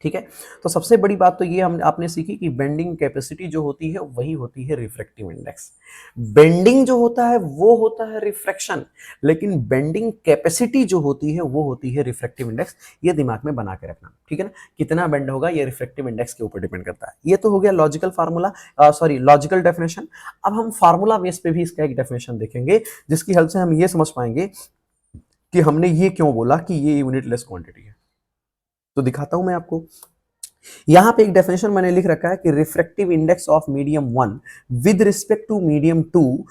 ठीक है। तो सबसे बड़ी बात तो ये हम आपने सीखी कि बेंडिंग कैपेसिटी जो होती है वही होती है रिफ्रैक्टिव इंडेक्स। बेंडिंग जो होता है वो होता है रिफ्रैक्शन, लेकिन बेंडिंग कैपेसिटी जो होती है वो होती है रिफ्रैक्टिव इंडेक्स। ये दिमाग में बना के रखना, ठीक है ना। कितना बेंड होगा ये रिफ्रैक्टिव इंडेक्स के ऊपर डिपेंड करता है। ये तो हो गया logical formula, sorry logical definition. अब हम फार्मूला बेस पे भी इसका एक डेफिनेशन देखेंगे, जिसकी हेल्प से हम ये समझ पाएंगे कि हमने ये क्यों बोला कि ये यूनिटलेस क्वांटिटी है। तो दिखाता हूं मैं आपको। यहां पे एक डेफिनेशन मैंने लिख रखा है कि refractive index of medium 1 with respect to medium 2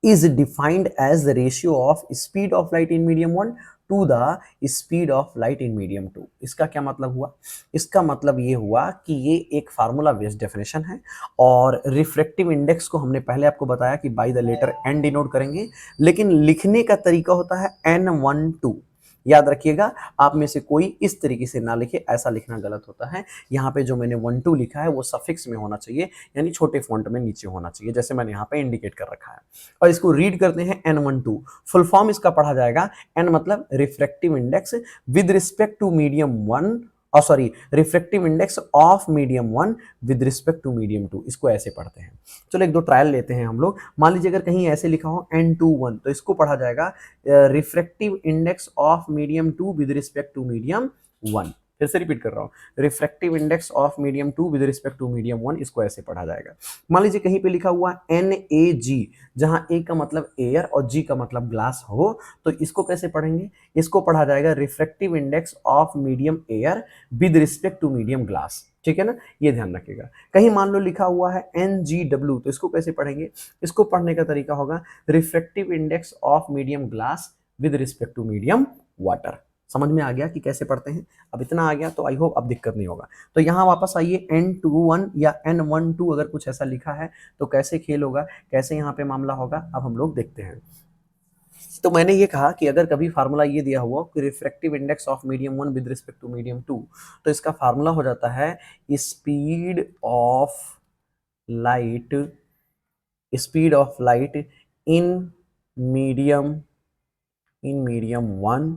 is defined as the ratio of speed of light in medium 1 to the speed of light in medium 2। इसका क्या मतलब हुआ? इसका मतलब ये हुआ कि ये एक फार्मूला बेस्ड डेफिनेशन है, और रिफ्रैक्टिव इंडेक्स को हमने पहले आपको बताया कि by the letter n denote करेंगे, लेकिन लिखने का तरीका होता है n12। याद रखिएगा, आप में से कोई इस तरीके से ना लिखे, ऐसा लिखना गलत होता है। यहाँ पे जो मैंने 12 लिखा है वो सफिक्स में होना चाहिए, यानी छोटे फॉन्ट में नीचे होना चाहिए, जैसे मैंने यहाँ पे इंडिकेट कर रखा है। और इसको रीड करते हैं n12। फुल फॉर्म इसका पढ़ा जाएगा n मतलब refractive index with respect to medium 1, और sorry refractive index of medium 1 with respect to medium 2। इसको ऐसे पढ़ते हैं। चलो एक दो ट्रायल लेते हैं हम लोग। मान लीजिए अगर कहीं ऐसे लिखा हो n21, तो इसको पढ़ा जाएगा refractive index of medium 2 with respect to medium 1। फिर से रिपीट कर रहा हूं, refractive index of medium 2 with respect to medium 1, इसको ऐसे पढ़ा जाएगा। मान लीजिए कहीं पे लिखा हुआ NaG, जहां A का मतलब एयर और G का मतलब ग्लास हो, तो इसको कैसे पढ़ेंगे? इसको पढ़ा जाएगा refractive index of medium air with respect to medium glass. ठीक है ना, ये ध्यान रखिएगा। कहीं मान लो लिखा हुआ है NGW, तो इसको कैसे पढ़ेंगे? इसको पढ़ने का तरीका होगा refractive index of medium glass with respect to medium water. समझ में आ गया कि कैसे पढ़ते हैं? अब इतना आ गया तो आई होप अब दिक्कत नहीं होगा। तो यहाँ वापस आइए, N21 या N12 अगर कुछ ऐसा लिखा है तो कैसे खेल होगा, कैसे यहाँ पे मामला होगा, अब हम लोग देखते हैं। तो मैंने ये कहा कि अगर कभी फार्मूला ये दिया हुआ कि refractive index of medium 1 with respect to medium 2, तो इसका फार्मूला हो जाता है speed of light, speed of light in medium, in medium 1,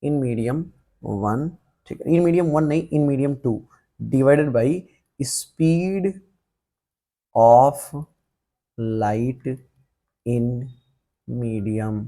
in medium 1, ठीक है, इन मीडियम 1 नहीं, in medium 2 divided by speed of light in medium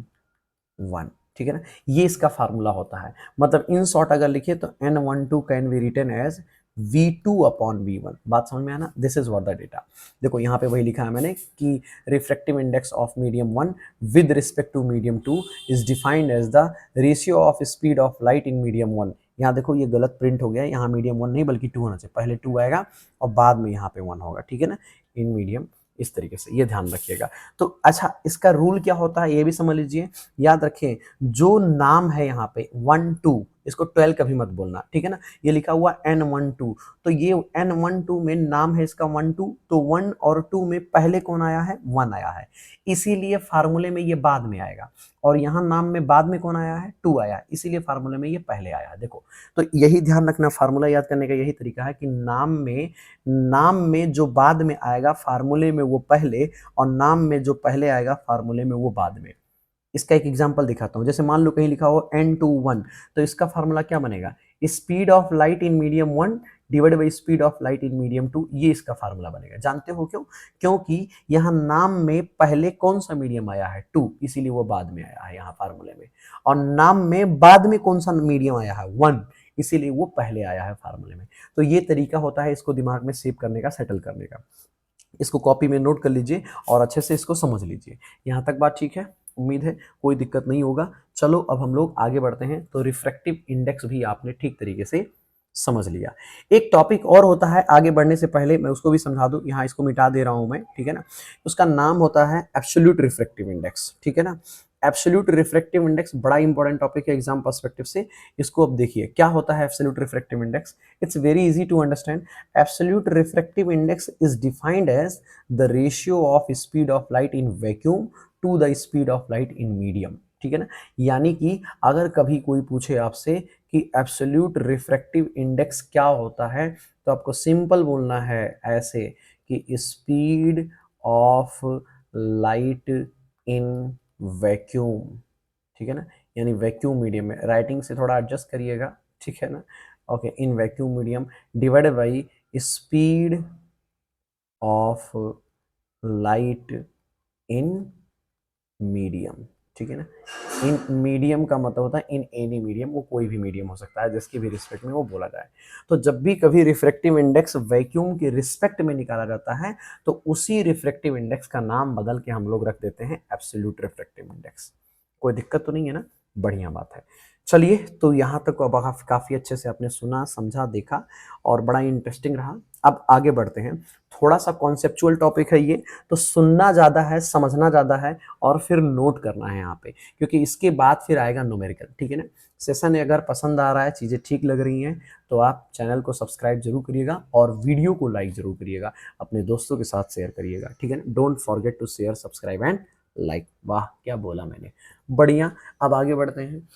1। ठीक है ना, ये इसका फार्मूला होता है। मतलब इन शॉर्ट अगर लिखे तो N12 can be written as V2 upon V1। बात समझ में आना? This is what the data. देखो यहाँ पे वही लिखा है मैंने कि refractive index of medium 1 with respect to medium 2 is defined as the ratio of speed of light in medium 1। यहाँ देखो ये गलत प्रिंट हो गया है, यहाँ मीडियम 1 नहीं बल्कि 2 होना चाहिए, पहले 2 आएगा और बाद में यहाँ पे 1 होगा। ठीक है ना, इन मीडियम, इस तरीके से ये ध्यान रखिएगा। तो अच्छा, इसका रूल क्या होता है ये भी समझ लीजिए। याद रखें, जो नाम है यहाँ पे 1 2, इसको 12 कभी मत बोलना, ठीक है ना। ये लिखा हुआ N12, तो ये N12 में नाम है इसका 1 2, तो 1 और 2 में पहले कौन आया है? 1 आया है, इसीलिए फार्मूले में ये बाद में आएगा। और यहाँ नाम में बाद में कौन आया है? 2 आया है, इसीलिए फार्मूले में ये पहले आया है। देखो, तो यही ध्यान रखना, फार्मूला याद करने का यही तरीका है कि नाम में जो बाद में आएगा फार्मूले में वो पहले, और नाम में जो पहले आएगा फार्मूले में वो बाद में। इसका एक एग्जांपल दिखाता हूं। जैसे मान लो कहीं लिखा हो N21, तो इसका फार्मूला क्या बनेगा? Speed of light in medium 1 divided by speed of light in medium 2, ये इसका फार्मूला बनेगा। जानते हो क्यों? क्योंकि यहाँ नाम में पहले कौन सा मीडियम आया है? 2, इसीलिए वो बाद में आया है यहाँ फार्मूले में। और नाम में बाद में कौन सा मीडियम आया है? 1, इसीलिए वो पहले आया है फार्मूले में। तो ये तरीका होता है इसको दिमाग में सेव करने का, सेटल करने का। इसको कॉपी में नोट कर लीजिए और अच्छे से इसको समझ लीजिए। यहाँ तक बात ठीक है? उम्मीद है कोई दिक्कत नहीं होगा। चलो अब हम लोग आगे बढ़ते हैं। तो रिफ्रैक्टिव इंडेक्स भी आपने ठीक तरीके से समझ लिया। एक टॉपिक और होता है, आगे बढ़ने से पहले मैं उसको भी समझा दूं, यहाँ इसको मिटा दे रहा हूं मैं, ठीक है ना। उसका नाम होता है एब्सोल्यूट रिफ्रैक्टिव इंडेक्स, ठीक है ना। एब्सोल्यूट रिफ्रैक्टिव इंडेक्स बड़ा इंपॉर्टेंट टॉपिक है एग्जाम पर्सपेक्टिव से। इसको अब देखिए क्या होता है absolute refractive index. It's very easy to understand. Absolute refractive index is defined as the ratio of speed of light in vacuum to the speed of light in medium, ठीक है ना। यानी कि अगर कभी कोई पूछे आपसे कि एब्सोल्यूट रिफ्रैक्टिव इंडेक्स क्या होता है, तो आपको सिंपल बोलना है ऐसे कि speed of light in vacuum, ठीक है ना। यानी वैक्यूम मीडियम में, राइटिंग से थोड़ा एडजस्ट करिएगा, ठीक है ना। Okay, in vacuum medium divided by speed of light in medium, ठीक है ना। इन मीडियम का मतलब होता है इन एनी मीडियम, वो कोई भी मीडियम हो सकता है जिसकी भी रिस्पेक्ट में वो बोला जाए। तो जब भी कभी रिफ्रैक्टिव इंडेक्स वैक्यूम की रिस्पेक्ट में निकाला जाता है तो उसी रिफ्रैक्टिव इंडेक्स का नाम बदल के हम लोग रख देते हैं एब्सोल्यूट रिफ्रैक्टिव इंडेक्स। कोई दिक्कत तो नहीं है ना, बढ़िया बात है। चलिए, तो यहाँ तक अब काफ़ी अच्छे से आपने सुना, समझा, देखा और बड़ा इंटरेस्टिंग रहा। अब आगे बढ़ते हैं। थोड़ा सा कॉन्सेप्चुअल टॉपिक है ये, तो सुनना ज़्यादा है, समझना ज़्यादा है और फिर नोट करना है यहाँ पे, क्योंकि इसके बाद फिर आएगा न्यूमेरिकल, ठीक है ना। सेशन अगर पसंद आ रहा है, चीज़ें ठीक लग रही हैं तो आप चैनल को सब्सक्राइब जरूर करिएगा और वीडियो को लाइक जरूर करिएगा, अपने दोस्तों के साथ शेयर करिएगा, ठीक है ना। Don't forget to share, subscribe and like. वाह, क्या बोला मैंने, बढ़िया। अब आगे बढ़ते हैं।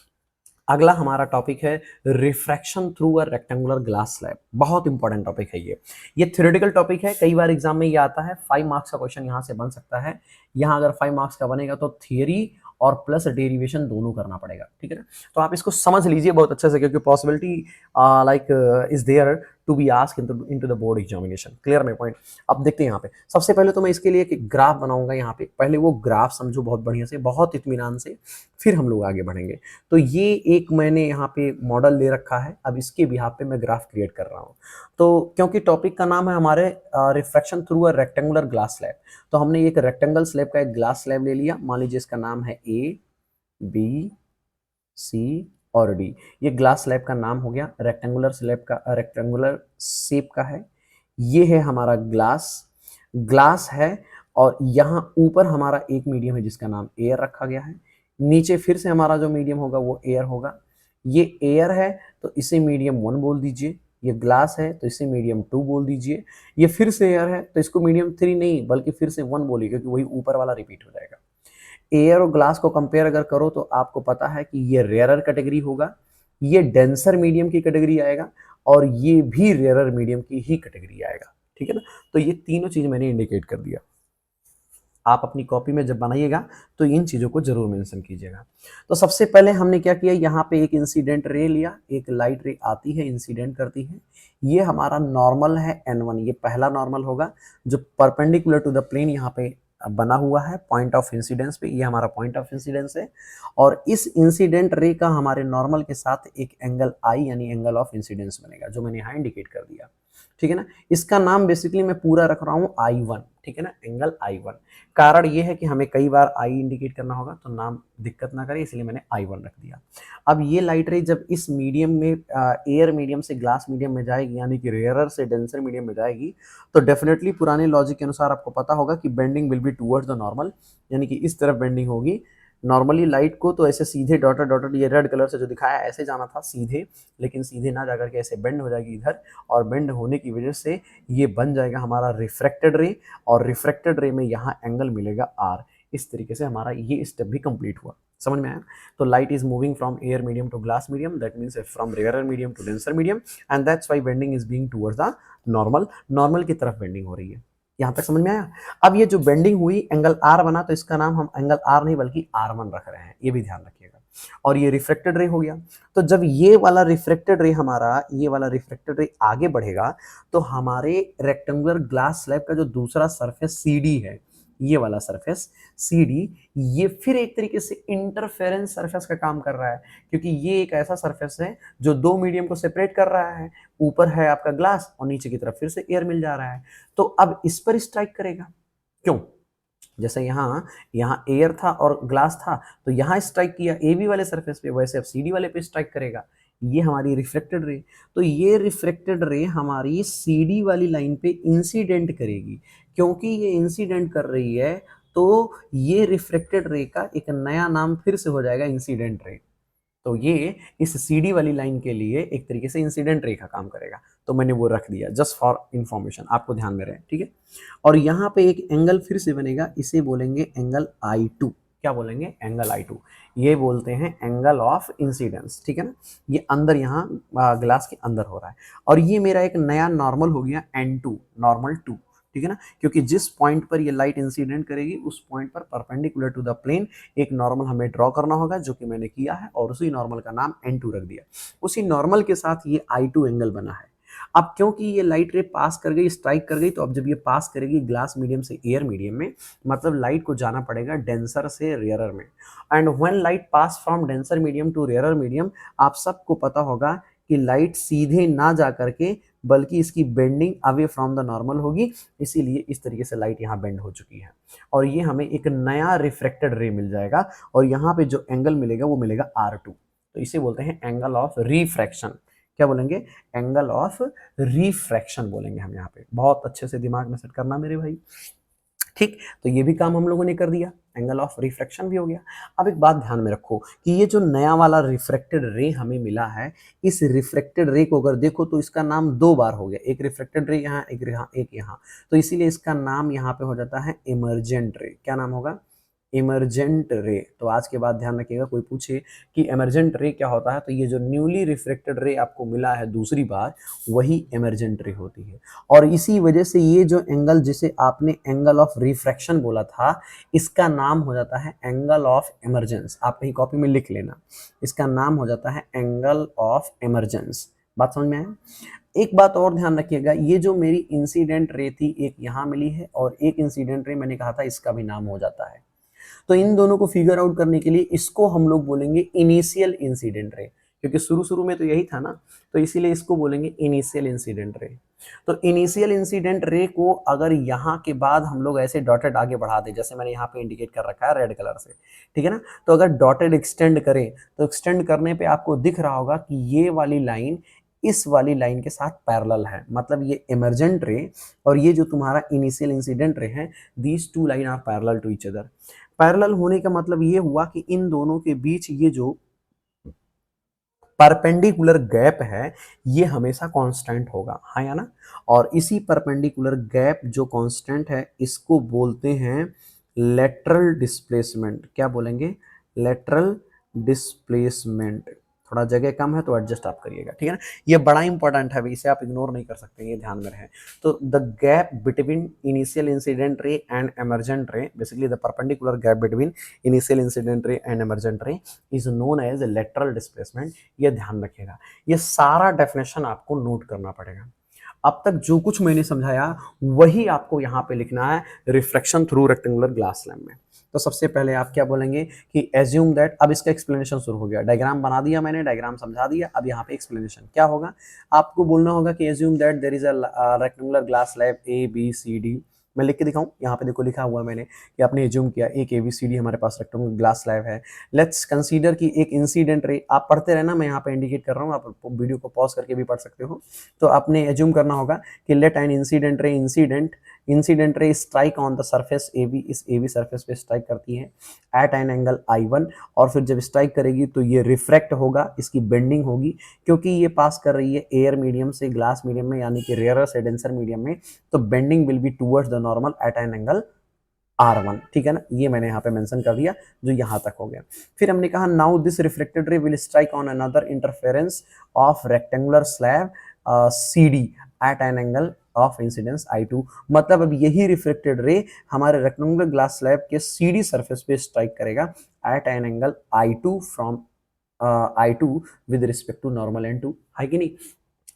अगला हमारा टॉपिक है refraction through a rectangular glass slab. बहुत इंपॉर्टेंट टॉपिक है ये थ्योरेटिकल टॉपिक है, कई बार एग्जाम में ये आता है। 5 मार्क्स का क्वेश्चन यहाँ से बन सकता है। यहाँ अगर 5 मार्क्स का बनेगा तो थियरी और प्लस डेरिवेशन दोनों करना पड़ेगा, ठीक है ना। तो आप इसको समझ लीजिए बहुत अच्छे से, क्योंकि possibility like is there to be ask into the board examination. Clear my point. अब देखते हैं यहाँ पे, सबसे पहले तो मैं इसके लिए एक ग्राफ बनाऊंगा यहाँ पे, पहले वो ग्राफ समझो बहुत बढ़िया से, बहुत इत्मीनान से, फिर हम लोग आगे बढ़ेंगे। तो ये एक मैंने यहाँ पे मॉडल ले रखा है, अब इसके बिहाफ पे मैं ग्राफ क्रिएट कर रहा हूँ। तो क्योंकि टॉपिक का नाम है हमारे refraction through a rectangular glass slab, तो हमने एक रेक्टेंगल स्लैब का एक ग्लास स्लैब ले लिया। मान लीजिए इसका नाम है ए, बी, सी और डी। ये ग्लास स्लैब का नाम हो गया, रेक्टेंगुलर स्लैब का, रेक्टेंगुलर शेप का है। ये है हमारा ग्लास, ग्लास है। और यहाँ ऊपर हमारा एक मीडियम है जिसका नाम एयर रखा गया है। नीचे फिर से हमारा जो मीडियम होगा वो एयर होगा। ये एयर है तो इसे मीडियम 1 बोल दीजिए, ये ग्लास है तो इसे मीडियम 2 बोल दीजिए, ये फिर से एयर है तो इसको मीडियम 3 नहीं बल्कि फिर से 1 बोलिए, क्योंकि वही ऊपर वाला रिपीट हो जाएगा। एयर और ग्लास को कंपेयर अगर करो तो आपको पता है कि ये रेयरर कैटेगरी होगा, ये डेंसर मीडियम की कैटेगरी आएगा और ये भी रेयरर मीडियम की ही कैटेगरी आएगा, ठीक है ना। तो ये तीनों चीज मैंने इंडिकेट कर दिया। आप अपनी कॉपी में जब बनाइएगा तो इन चीज़ों को जरूर मेंशन कीजिएगा। तो सबसे पहले हमने क्या किया, यहाँ पे एक इंसिडेंट रे लिया, एक लाइट रे आती है इंसिडेंट करती है। ये हमारा नॉर्मल है N1, ये पहला नॉर्मल होगा जो परपेंडिकुलर टू द प्लेन यहाँ पे बना हुआ है पॉइंट ऑफ इंसिडेंस पे, ये हमारा पॉइंट ऑफ इंसिडेंस है। और इस इंसिडेंट रे का हमारे नॉर्मल के साथ एक एंगल आई यानी एंगल ऑफ इंसिडेंस बनेगा, जो मैंने यहाँ इंडिकेट कर दिया, ठीक है ना। इसका नाम बेसिकली मैं पूरा रख रहा हूँ I1, ठीक है ना, एंगल I1। कारण ये है कि हमें कई बार आई इंडिकेट करना होगा तो नाम दिक्कत ना करे, इसलिए मैंने I1 रख दिया। अब ये लाइट रे जब इस मीडियम में एयर मीडियम से ग्लास मीडियम में जाएगी, यानी कि रेयरर से डेंसर मीडियम में जाएगी, तो डेफिनेटली पुराने लॉजिक के अनुसार आपको पता होगा कि bending will be towards the normal, यानी कि इस तरफ बेंडिंग होगी। नॉर्मली लाइट को तो ऐसे सीधे डॉटेड डॉटेड ये रेड कलर से जो दिखाया ऐसे जाना था सीधे, लेकिन सीधे ना जाकर के ऐसे बेंड हो जाएगी इधर, और बेंड होने की वजह से ये बन जाएगा हमारा रिफ्रैक्टेड रे, और रिफ्रैक्टेड रे में यहाँ एंगल मिलेगा आर। इस तरीके से हमारा ये स्टेप भी कंप्लीट हुआ। समझ में आया। तो light is moving from air medium to glass medium, that means from rarer medium to denser medium, and that's why bending is being towards the normal, normal की तरफ बेंडिंग हो रही है। यहाँ तक समझ में आया। अब ये जो बेंडिंग हुई एंगल आर बना, तो इसका नाम हम एंगल आर नहीं बल्कि R1 रख रहे हैं, ये भी ध्यान रखिएगा। और ये रिफ्लेक्टेड रे हो गया। तो जब ये वाला रिफ्लेक्टेड रे हमारा, ये वाला रिफ्लेक्टेड रे आगे बढ़ेगा तो हमारे रेक्टेंगुलर ग्लास स्लैब का जो दूसरा सरफेस CD है, ये वाला सरफेस CD, ये फिर एक तरीके से इंटरफेरेंस सरफेस का काम कर रहा है, क्योंकि ये एक ऐसा सरफेस है जो दो मीडियम को सेपरेट कर रहा है। ऊपर है आपका ग्लास और नीचे की तरफ फिर से एयर मिल जा रहा है, तो अब इस पर स्ट्राइक करेगा। क्यों? जैसे यहाँ यहाँ एयर था और ग्लास था, तो यहाँ स्ट्राइक किया AB वाले सरफेस पे, वैसे अब CD वाले पे स्ट्राइक करेगा। ये हमारी रिफ्लेक्टेड रे, तो ये रिफ्लेक्टेड रे हमारी CD वाली लाइन पे इंसिडेंट करेगी। क्योंकि ये इंसिडेंट कर रही है तो ये रिफ्लेक्टेड रे का एक नया नाम फिर से हो जाएगा इंसिडेंट रे। तो ये इस CD वाली लाइन के लिए एक तरीके से इंसिडेंट रे का काम करेगा। तो मैंने वो रख दिया जस्ट फॉर इंफॉर्मेशन, आपको ध्यान में रहे, ठीक है। और यहाँ पे एक एंगल फिर से बनेगा, इसे बोलेंगे एंगल I2। क्या बोलेंगे? Angle I2। ये बोलते हैं एंगल ऑफ इंसिडेंस, ठीक है ना। ये अंदर यहाँ ग्लास के अंदर हो रहा है, और ये मेरा एक नया नॉर्मल हो गया N2, नॉर्मल 2। ठीक है ना, क्योंकि जिस पॉइंट पर ये लाइट इंसिडेंट करेगी उस पॉइंट पर परपेंडिकुलर टू द प्लेन एक नॉर्मल हमें ड्रॉ करना होगा, जो कि मैंने किया है और उसी नॉर्मल का नाम N2 रख दिया। उसी नॉर्मल के साथ ये I2 एंगल बना है। अब क्योंकि ये लाइट रे पास कर गई, स्ट्राइक कर गई, तो अब जब ये पास करेगी ग्लास मीडियम से एयर मीडियम में, मतलब लाइट को जाना पड़ेगा डेंसर से रेयरर में। And when light pass from denser medium to rarer medium, आप सबको पता होगा कि लाइट सीधे ना जा करके बल्कि इसकी bending away from the normal होगी, इसीलिए इस तरीके से लाइट यहाँ बेंड हो चुकी है और ये हमें एक नया रिफ्रेक्टेड रे मिल जाएगा और यहाँ पे जो एंगल मिलेगा वो मिलेगा R2। तो इसे बोलते हैं एंगल ऑफ रिफ्रैक्शन। क्या बोलेंगे? एंगल ऑफ रिफ्रैक्शन बोलेंगे हम यहाँ पे। बहुत अच्छे से दिमाग में सेट करना मेरे भाई, ठीक। तो ये भी काम हम लोगों ने कर दिया, एंगल ऑफ रिफ्रैक्शन भी हो गया। अब एक बात ध्यान में रखो कि ये जो नया वाला रिफ्रैक्टेड रे हमें मिला है, इस रिफ्रैक्टेड रे को अगर देखो तो इसका नाम दो बार हो गया, एक रिफ्रैक्टेड रे यहाँ, एक यहाँ, तो इसीलिए इसका नाम यहाँ पे हो जाता है इमर्जेंट रे। क्या नाम होगा? इमर्जेंट रे। तो आज के बाद ध्यान रखिएगा, कोई पूछे कि इमर्जेंट रे क्या होता है, तो ये जो न्यूली रिफ्लेक्टेड रे आपको मिला है दूसरी बार, वही इमर्जेंट रे होती है। और इसी वजह से ये जो एंगल जिसे आपने एंगल ऑफ रिफ्रैक्शन बोला था, इसका नाम हो जाता है एंगल ऑफ इमर्जेंस। आप कहीं कॉपी में लिख लेना, इसका नाम हो जाता है एंगल ऑफ इमर्जेंस। बात समझ में आया? एक बात और ध्यान रखिएगा, ये जो मेरी इंसिडेंट रे थी, एक यहाँ मिली है और एक इंसिडेंट रे मैंने कहा था इसका भी नाम हो जाता है। तो इन दोनों को फिगर आउट करने के लिए इसको हम लोग बोलेंगे इनिशियल इंसिडेंट रे, क्योंकि शुरू शुरू में तो यही था ना, तो इसीलिए इसको बोलेंगे इनिशियल इंसिडेंट रे। तो इनिशियल इंसिडेंट रे को अगर यहाँ के बाद हम लोग ऐसे डॉटेड आगे बढ़ा दें, जैसे मैंने यहाँ पे इंडिकेट कर रखा है रेड कलर से, ठीक है ना, तो अगर डॉटेड एक्सटेंड करें तो एक्सटेंड करने पे आपको दिख रहा होगा कि ये वाली लाइन इस वाली लाइन के साथ पैरेलल है, मतलब ये इमर्जेंट रे और ये जो तुम्हारा इनिशियल इंसिडेंट रे है, these two line are parallel to each other. Parallel होने का मतलब ये हुआ कि इन दोनों के बीच ये जो परपेंडिकुलर गैप है ये हमेशा कांस्टेंट होगा, हाँ या ना। और इसी परपेंडिकुलर गैप जो कांस्टेंट है इसको बोलते हैं लेटरल डिस्प्लेसमेंट। क्या बोलेंगे? Lateral displacement. थोड़ा जगह कम है तो एडजस्ट आप करिएगा, ठीक है ना। ये बड़ा इंपॉर्टेंट है, इसे आप इग्नोर नहीं कर सकते, ये ध्यान में रहे। तो the gap between initial incident ray and emergent ray, basically the perpendicular gap between initial incident ray and emergent ray is known as lateral displacement. ये ध्यान रखिएगा, ये सारा डेफिनेशन आपको नोट करना पड़ेगा। अब तक जो कुछ मैंने समझाया वही आपको यहाँ पे लिखना है refraction through rectangular glass lamp में। तो सबसे पहले आप क्या बोलेंगे कि एज्यूम दैट, अब इसका एक्सप्लेनेशन शुरू हो गया, डायग्राम बना दिया मैंने, डायग्राम समझा दिया, अब यहाँ पे एक्सप्लेनेशन क्या होगा। आपको बोलना होगा कि assume that there is a rectangular glass lamp ABCD। मैं लिख के दिखाऊं? यहाँ पे देखो लिखा हुआ मैंने कि आपने एज्यूम किया एक ABCD हमारे पास रेक्टेंगुलर ग्लास स्लैब है। लेट्स कंसीडर कि एक इंसिडेंट रे, आप पढ़ते रहना, मैं यहाँ पे इंडिकेट कर रहा हूँ, आप वीडियो को पॉज करके भी पढ़ सकते हो। तो आपने एज्यूम करना होगा कि let an incident ray strike on the surface AB, इस AB सरफेस पे स्ट्राइक करती है एट एन एंगल I1, और फिर जब स्ट्राइक करेगी तो ये रिफ्रैक्ट होगा, इसकी बेंडिंग होगी, क्योंकि ये पास कर रही है एयर मीडियम से ग्लास मीडियम में, यानी कि रेयरर से डेंसर मीडियम में, तो bending will be towards the normal at an angle R1, ठीक है ना। ये मैंने यहाँ पे मेंशन कर दिया, जो यहाँ तक हो गया। फिर हमने कहा now this reflected ray will strike on another interference of rectangular slab CD at an angle of incidence I2। मतलब अब यही रिफ्लेक्टेड रे हमारे रेक्टेंगुलर ग्लास स्लैब के CD सरफेस पे स्ट्राइक करेगा at an angle I2 from I2 with respect to normal N2, है कि नहीं।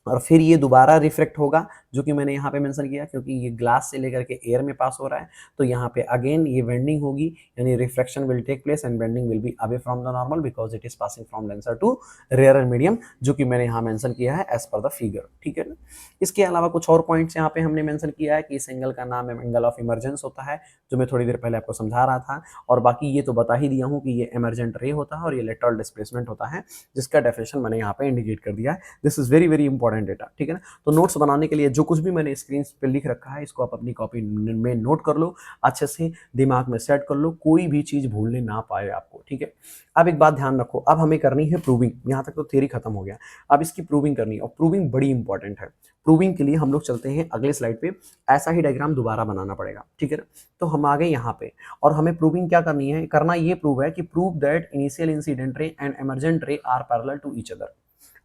और फिर ये दोबारा रिफ्लेक्ट होगा, जो कि मैंने यहाँ पे मेंशन किया, क्योंकि ये ग्लास से लेकर के एयर में पास हो रहा है, तो यहाँ पे अगेन ये बेंडिंग होगी, यानी reflection will take place and bending will be away from the normal because it is passing from denser to rarer medium, जो कि मैंने यहाँ मेंशन किया है एज पर द फिगर, ठीक है ना। इसके अलावा कुछ और पॉइंट्स यहाँ पे हमने मेंशन किया है कि इस एंगल का नाम एंगल ऑफ इमरजेंस होता है, जो मैं थोड़ी देर पहले आपको समझा रहा था। और बाकी ये तो बता ही दिया हूँ कि ये इमरजेंट रे होता है और ये लेटरल डिस्प्लेसमेंट होता है, जिसका डेफिनेशन मैंने यहाँ पे इंडिकेट कर दिया है। This is very very important data, ठीक है ना। तो नोट्स बनाने के लिए जो कुछ भी मैंने स्क्रीन पे लिख रखा है, इसको आप अपनी कॉपी में नोट कर लो, अच्छे से दिमाग में सेट कर लो, कोई भी चीज भूलने ना पाए आपको, ठीक है। अब एक बात ध्यान रखो, अब हमें करनी है प्रूविंग। यहाँ तक तो थ्योरी खत्म हो गया, अब इसकी प्रूविंग करनी है, और प्रूविंग बड़ी इंपॉर्टेंट है। प्रूविंग के लिए हम लोग चलते हैं अगले स्लाइड पे, ऐसा ही डायग्राम दोबारा बनाना पड़ेगा, ठीक है ना। तो हम आ गए यहाँ पे, और हमें प्रूविंग क्या करनी है, करना ये प्रूव है कि prove that initial incident ray and emergent ray are parallel to each other.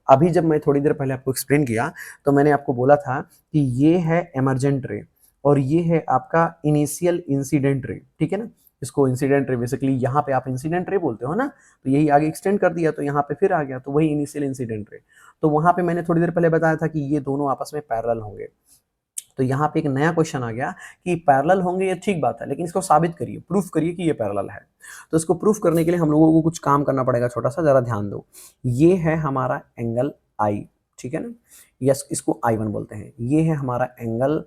अभी जब मैं थोड़ी देर पहले आपको एक्सप्लेन किया, तो मैंने आपको बोला था कि ये है इमर्जेंट रे और ये है आपका इनिशियल इंसिडेंट रे, ठीक है ना। इसको इंसिडेंट रे बेसिकली यहाँ पे आप इंसिडेंट रे बोलते हो ना, तो यही आगे एक्सटेंड कर दिया तो यहाँ पे फिर आ गया, तो वही इनिशियल इंसिडेंट रे। तो वहां पे मैंने थोड़ी देर पहले बताया था कि ये दोनों आपस में पैरेलल होंगे। तो यहाँ पे एक नया क्वेश्चन आ गया कि पैरेलल होंगे, ये ठीक बात है, लेकिन इसको साबित करिए, प्रूफ करिए कि ये पैरेलल है। तो इसको प्रूफ करने के लिए हम लोगों को कुछ काम करना पड़ेगा छोटा सा, जरा ध्यान दो। ये है हमारा एंगल आई, ठीक है ना, यस, इसको I1 बोलते हैं। ये है हमारा एंगल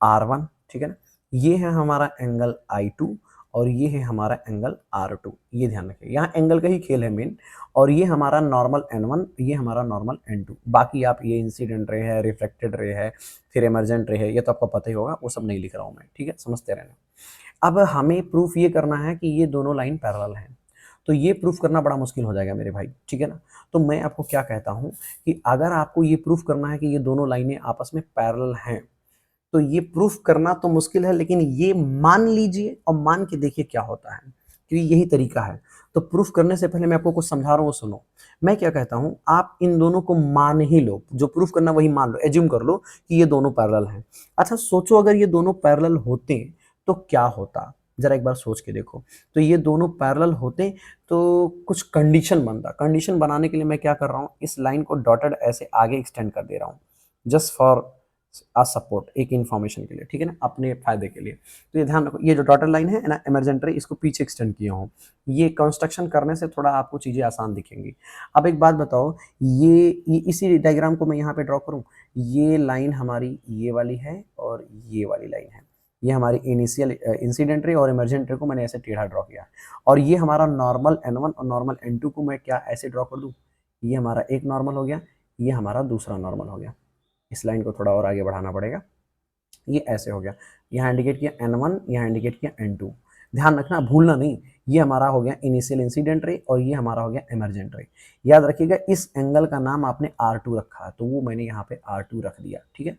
R1, ठीक है ना। ये है हमारा एंगल I2 और ये है हमारा एंगल R2। ये ध्यान रखिए, यहाँ एंगल का ही खेल है मेन। और ये हमारा नॉर्मल N1, ये हमारा नॉर्मल N2। बाकी आप ये इंसिडेंट रे है, रिफ्लेक्टेड रे है, फिर इमरजेंट रे है, ये तो आपको पता ही होगा, वो सब नहीं लिख रहा हूँ मैं, ठीक है, समझते रहना। अब हमें प्रूफ ये करना है कि ये दोनों लाइन पैरेलल हैं। तो ये प्रूफ करना बड़ा मुश्किल हो जाएगा मेरे भाई, ठीक है ना। तो मैं आपको क्या कहता हूँ कि अगर आपको ये प्रूफ करना है कि ये दोनों लाइनें आपस में पैरेलल हैं, तो ये प्रूफ करना तो मुश्किल है, लेकिन ये मान लीजिए और मान के देखिए क्या होता है, क्योंकि यही तरीका है। तो प्रूफ करने से पहले मैं आपको कुछ समझा रहा हूँ, सुनो। मैं क्या कहता हूँ, आप इन दोनों को मान ही लो, जो प्रूफ करना वही मान लो, एज्यूम कर लो कि ये दोनों पैरेलल हैं। अच्छा सोचो, अगर ये दोनों पैरेलल होते तो क्या होता, जरा एक बार सोच के देखो। तो ये दोनों पैरेलल होते तो कुछ कंडीशन बनता। कंडीशन बनाने के लिए मैं क्या कर रहा हूँ, इस लाइन को डॉटेड ऐसे आगे एक्सटेंड कर दे रहा हूँ, जस्ट फॉर आ सपोर्ट, एक इन्फॉर्मेशन के लिए, ठीक है ना, अपने फायदे के लिए। तो ये ध्यान रखो, ये जो डॉटेड लाइन है ना, इमरजेंट रे, इसको पीछे एक्सटेंड किया हूँ। ये कंस्ट्रक्शन करने से थोड़ा आपको चीज़ें आसान दिखेंगी। अब एक बात बताओ, ये इसी डायग्राम को मैं यहाँ पे ड्रॉ करूँ, ये लाइन हमारी ये वाली है और ये वाली लाइन है। ये हमारी इनिशियल इंसिडेंट रे और इमरजेंट रे को मैंने ऐसे टेढ़ा ड्रॉ किया। और ये हमारा नॉर्मल N1 और नॉर्मल N2 को मैं क्या ऐसे ड्रॉ कर दूँ, ये हमारा एक नॉर्मल हो गया, ये हमारा दूसरा नॉर्मल हो गया। इस लाइन को थोड़ा और आगे बढ़ाना पड़ेगा, ये ऐसे हो गया। यहाँ इंडिकेट किया N1, यहाँ इंडिकेट किया N2। ध्यान रखना, भूलना नहीं, ये हमारा हो गया इनिशियल इंसिडेंट रे और ये हमारा हो गया इमरजेंट रे। याद रखिएगा, इस एंगल का नाम आपने R2 रखा है, तो वो मैंने यहाँ पे R2 रख दिया, ठीक है।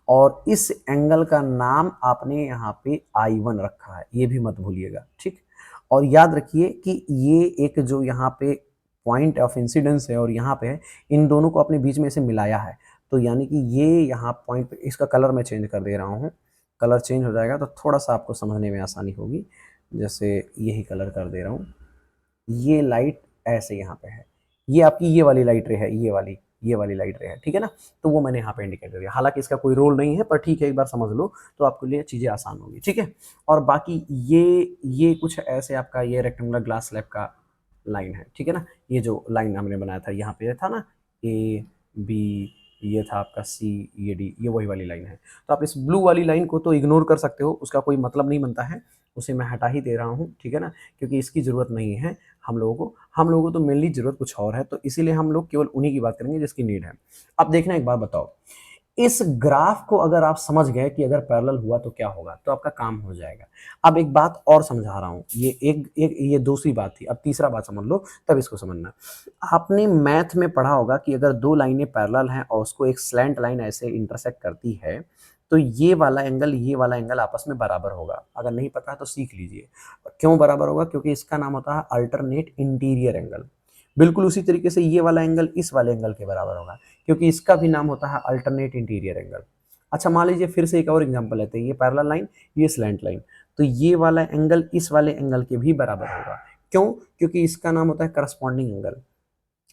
और इस एंगल का नाम आपने यहाँ पे I1 रखा है, ये भी मत भूलिएगा, ठीक। और याद रखिए कि ये एक जो यहाँ पे पॉइंट ऑफ इंसिडेंस है और यहाँ पे है, इन दोनों को अपने बीच में से मिलाया है। तो यानी कि ये यहाँ पॉइंट पे, इसका कलर मैं चेंज कर दे रहा हूँ, कलर चेंज हो जाएगा तो थोड़ा सा आपको समझने में आसानी होगी। जैसे यही कलर कर दे रहा हूँ, ये लाइट ऐसे यहाँ पे है, ये आपकी ये वाली लाइट रे है, ये वाली लाइट रे है, ठीक है ना। तो वो मैंने यहाँ पे इंडिकेट कर दिया, हालांकि इसका कोई रोल नहीं है, पर ठीक है, एक बार समझ लो तो आपके लिए चीज़ें आसान होगी, ठीक है। और बाकी ये कुछ ऐसे आपका ये रेक्टेंगुलर ग्लास स्लैब का लाइन है, ठीक है ना। ये जो लाइन हमने बनाया था, यहाँ पे था ना A B, ये था आपका C, ये D, ये वही वाली लाइन है। तो आप इस ब्लू वाली लाइन को तो इग्नोर कर सकते हो, उसका कोई मतलब नहीं बनता है, उसे मैं हटा ही दे रहा हूँ, ठीक है ना, क्योंकि इसकी ज़रूरत नहीं है हम लोगों को तो मेनली ज़रूरत कुछ और है, तो इसीलिए हम लोग केवल उन्हीं की बात करेंगे जिसकी नीड है। अब देखना, एक बात बताओ, इस ग्राफ को अगर आप समझ गए कि अगर पैरेलल हुआ तो क्या होगा, तो आपका काम हो जाएगा। अब एक बात और समझा रहा हूं, ये दूसरी बात थी, अब तीसरा बात समझ लो, तब इसको समझना। आपने मैथ में पढ़ा होगा कि अगर दो लाइनें पैरेलल हैं और उसको एक स्लैंट लाइन ऐसे इंटरसेक्ट करती है, तो ये वाला एंगल आपस में बराबर होगा। अगर नहीं पता है तो सीख लीजिए क्यों बराबर होगा, क्योंकि इसका नाम होता है अल्टरनेट इंटीरियर एंगल। बिल्कुल उसी तरीके से ये वाला एंगल इस वाले एंगल के बराबर होगा, क्योंकि इसका भी नाम होता है अल्टरनेट इंटीरियर एंगल। अच्छा मान लीजिए, फिर से एक और एग्जांपल लेते हैं, ये पैरेलल लाइन, ये स्लैंट लाइन, तो ये वाला एंगल इस वाले एंगल के भी बराबर होगा। क्यों? क्योंकि इसका नाम होता है करस्पॉन्डिंग एंगल।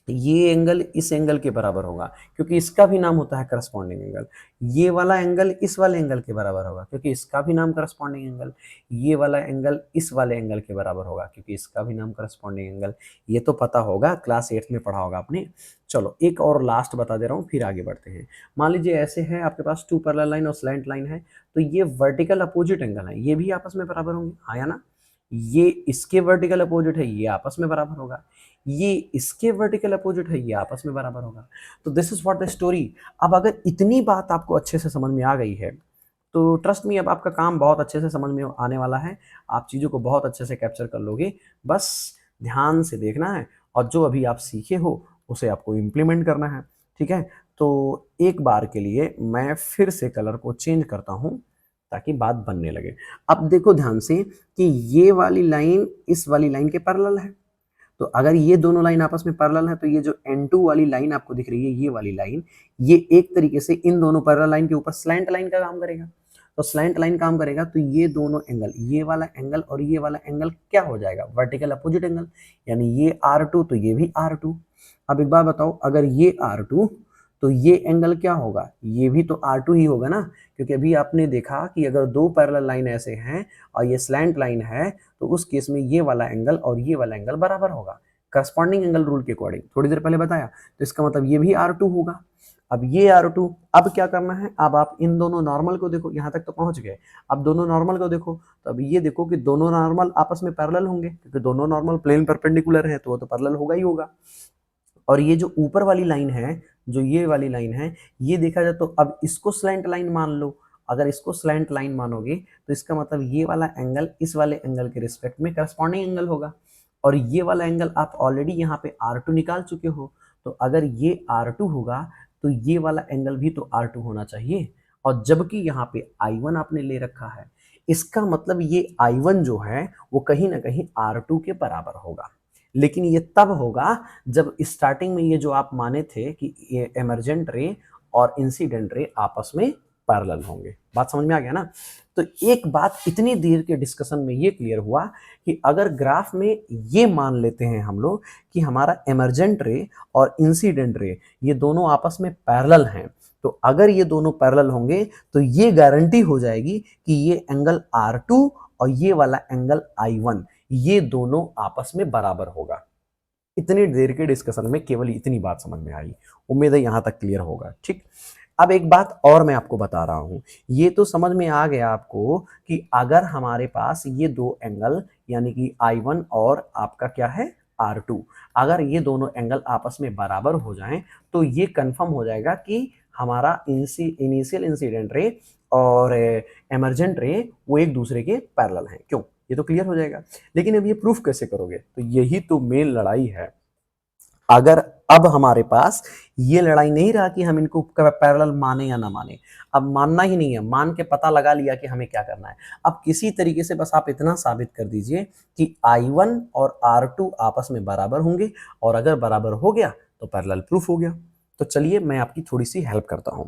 ये एंगल इस एंगल के बराबर होगा, क्योंकि इसका भी नाम होता है करस्पॉन्डिंग एंगल। ये वाला एंगल इस वाले एंगल के बराबर होगा, क्योंकि इसका भी नाम करस्पॉन्डिंग एंगल। ये वाला एंगल इस वाले एंगल के बराबर होगा, क्योंकि इसका भी नाम करस्पॉन्डिंग एंगल। ये तो पता होगा, क्लास 8 में पढ़ा होगा आपने। चलो एक और लास्ट बता दे रहा हूँ, फिर आगे बढ़ते हैं। मान लीजिए ऐसे है आपके पास टू पैरेलल लाइन और स्लैंट लाइन है, तो ये वर्टिकल अपोजिट एंगल है, ये भी आपस में बराबर होंगे, हाँ या ना। ये इसके वर्टिकल अपोजिट है, ये आपस में बराबर होगा। ये इसके वर्टिकल अपोजिट है, ये आपस में बराबर होगा। तो this is what the story. अब अगर इतनी बात आपको अच्छे से समझ में आ गई है, तो ट्रस्ट मी, अब आपका काम बहुत अच्छे से समझ में आने वाला है। आप चीज़ों को बहुत अच्छे से कैप्चर कर लोगे, बस ध्यान से देखना है, और जो अभी आप सीखे हो उसे आपको इम्प्लीमेंट करना है, ठीक है। तो एक बार के लिए मैं फिर से कलर को चेंज करता हूँ ताकि बात बनने लगे। अब देखो ध्यान से कि ये वाली लाइन इस वाली लाइन के पैरेलल है, तो अगर ये दोनों लाइन आपस में पैरेलल है, तो ये जो N2 वाली लाइन आपको दिख रही है, ये वाली लाइन, ये एक तरीके से इन दोनों पैरेलल लाइन के ऊपर स्लैंट लाइन का काम करेगा। तो स्लैंट लाइन काम करेगा तो ये दोनों एंगल, ये वाला एंगल और ये वाला एंगल क्या हो जाएगा, वर्टिकल अपोजिट एंगल, यानी ये R2 तो ये भी R2। अब एक बात बताओ, अगर ये R2 तो ये एंगल क्या होगा, ये भी तो R2 ही होगा ना, क्योंकि अभी आपने देखा कि अगर दो पैरेलल लाइन ऐसे हैं और ये स्लैंट लाइन है तो उस केस में ये वाला एंगल और ये वाला एंगल बराबर होगा, करस्पॉन्डिंग एंगल रूल के अकॉर्डिंग, थोड़ी देर पहले बताया। तो इसका मतलब ये भी R2 होगा। अब ये R2, अब क्या करना है, अब आप इन दोनों नॉर्मल को देखो, यहां तक तो पहुंच गए। अब दोनों नॉर्मल को देखो, तो अब ये देखो कि दोनों नॉर्मल आपस में पैरेलल होंगे, क्योंकि दोनों नॉर्मल प्लेन परपेंडिकुलर है तो वो तो पैरेलल होगा ही होगा। और ये जो ऊपर वाली लाइन है, जो ये वाली लाइन है, ये देखा जाए तो अब इसको स्लैंट लाइन मान लो। अगर इसको स्लैंट लाइन मानोगे तो इसका मतलब ये वाला एंगल इस वाले एंगल के रिस्पेक्ट में करस्पॉन्डिंग एंगल होगा, और ये वाला एंगल आप ऑलरेडी यहाँ पे R2 निकाल चुके हो। तो अगर ये R2 होगा तो ये वाला एंगल भी तो R2 होना चाहिए, और जबकि यहाँ पे I1 आपने ले रखा है, इसका मतलब ये I1 जो है वो कहीं ना कहीं R2 के बराबर होगा। लेकिन ये तब होगा जब स्टार्टिंग में ये जो आप माने थे कि ये एमर्जेंट रे और इंसिडेंट रे आपस में पैरेलल होंगे। बात समझ में आ गया ना। तो एक बात इतनी देर के डिस्कशन में ये क्लियर हुआ कि अगर ग्राफ में ये मान लेते हैं हम लोग कि हमारा एमर्जेंट रे और इंसिडेंट रे ये दोनों आपस में पैरेलल हैं, तो अगर ये दोनों पैरेलल होंगे तो ये गारंटी हो जाएगी कि ये एंगल R2 और ये वाला एंगल I1 ये दोनों आपस में बराबर होगा। इतनी देर के डिस्कशन में केवल इतनी बात समझ में आई, उम्मीद है यहां तक क्लियर होगा। ठीक, अब एक बात और मैं आपको बता रहा हूं, ये तो समझ में आ गया आपको कि अगर हमारे पास ये दो एंगल यानी कि I1 और आपका क्या है R2, अगर ये दोनों एंगल आपस में बराबर हो जाएं तो ये कंफर्म हो जाएगा कि हमारा इनिशियल इंसिडेंट रे और एमर्जेंट रे वो एक दूसरे के पैरेलल हैं। क्यों, ये तो क्लियर हो जाएगा। लेकिन अब ये प्रूफ कैसे करोगे, तो यही तो मेन लड़ाई है। अगर अब हमारे पास ये लड़ाई नहीं रहा कि हम इनको पैरेलल माने या ना माने, अब मानना ही नहीं है, मान के पता लगा लिया कि हमें क्या करना है। अब किसी तरीके से बस आप इतना साबित कर दीजिए कि I1 और R2 आपस में बराबर होंगे, और अगर बराबर हो गया तो पैरेलल प्रूफ हो गया। तो चलिए मैं आपकी थोड़ी सी हेल्प करता हूं।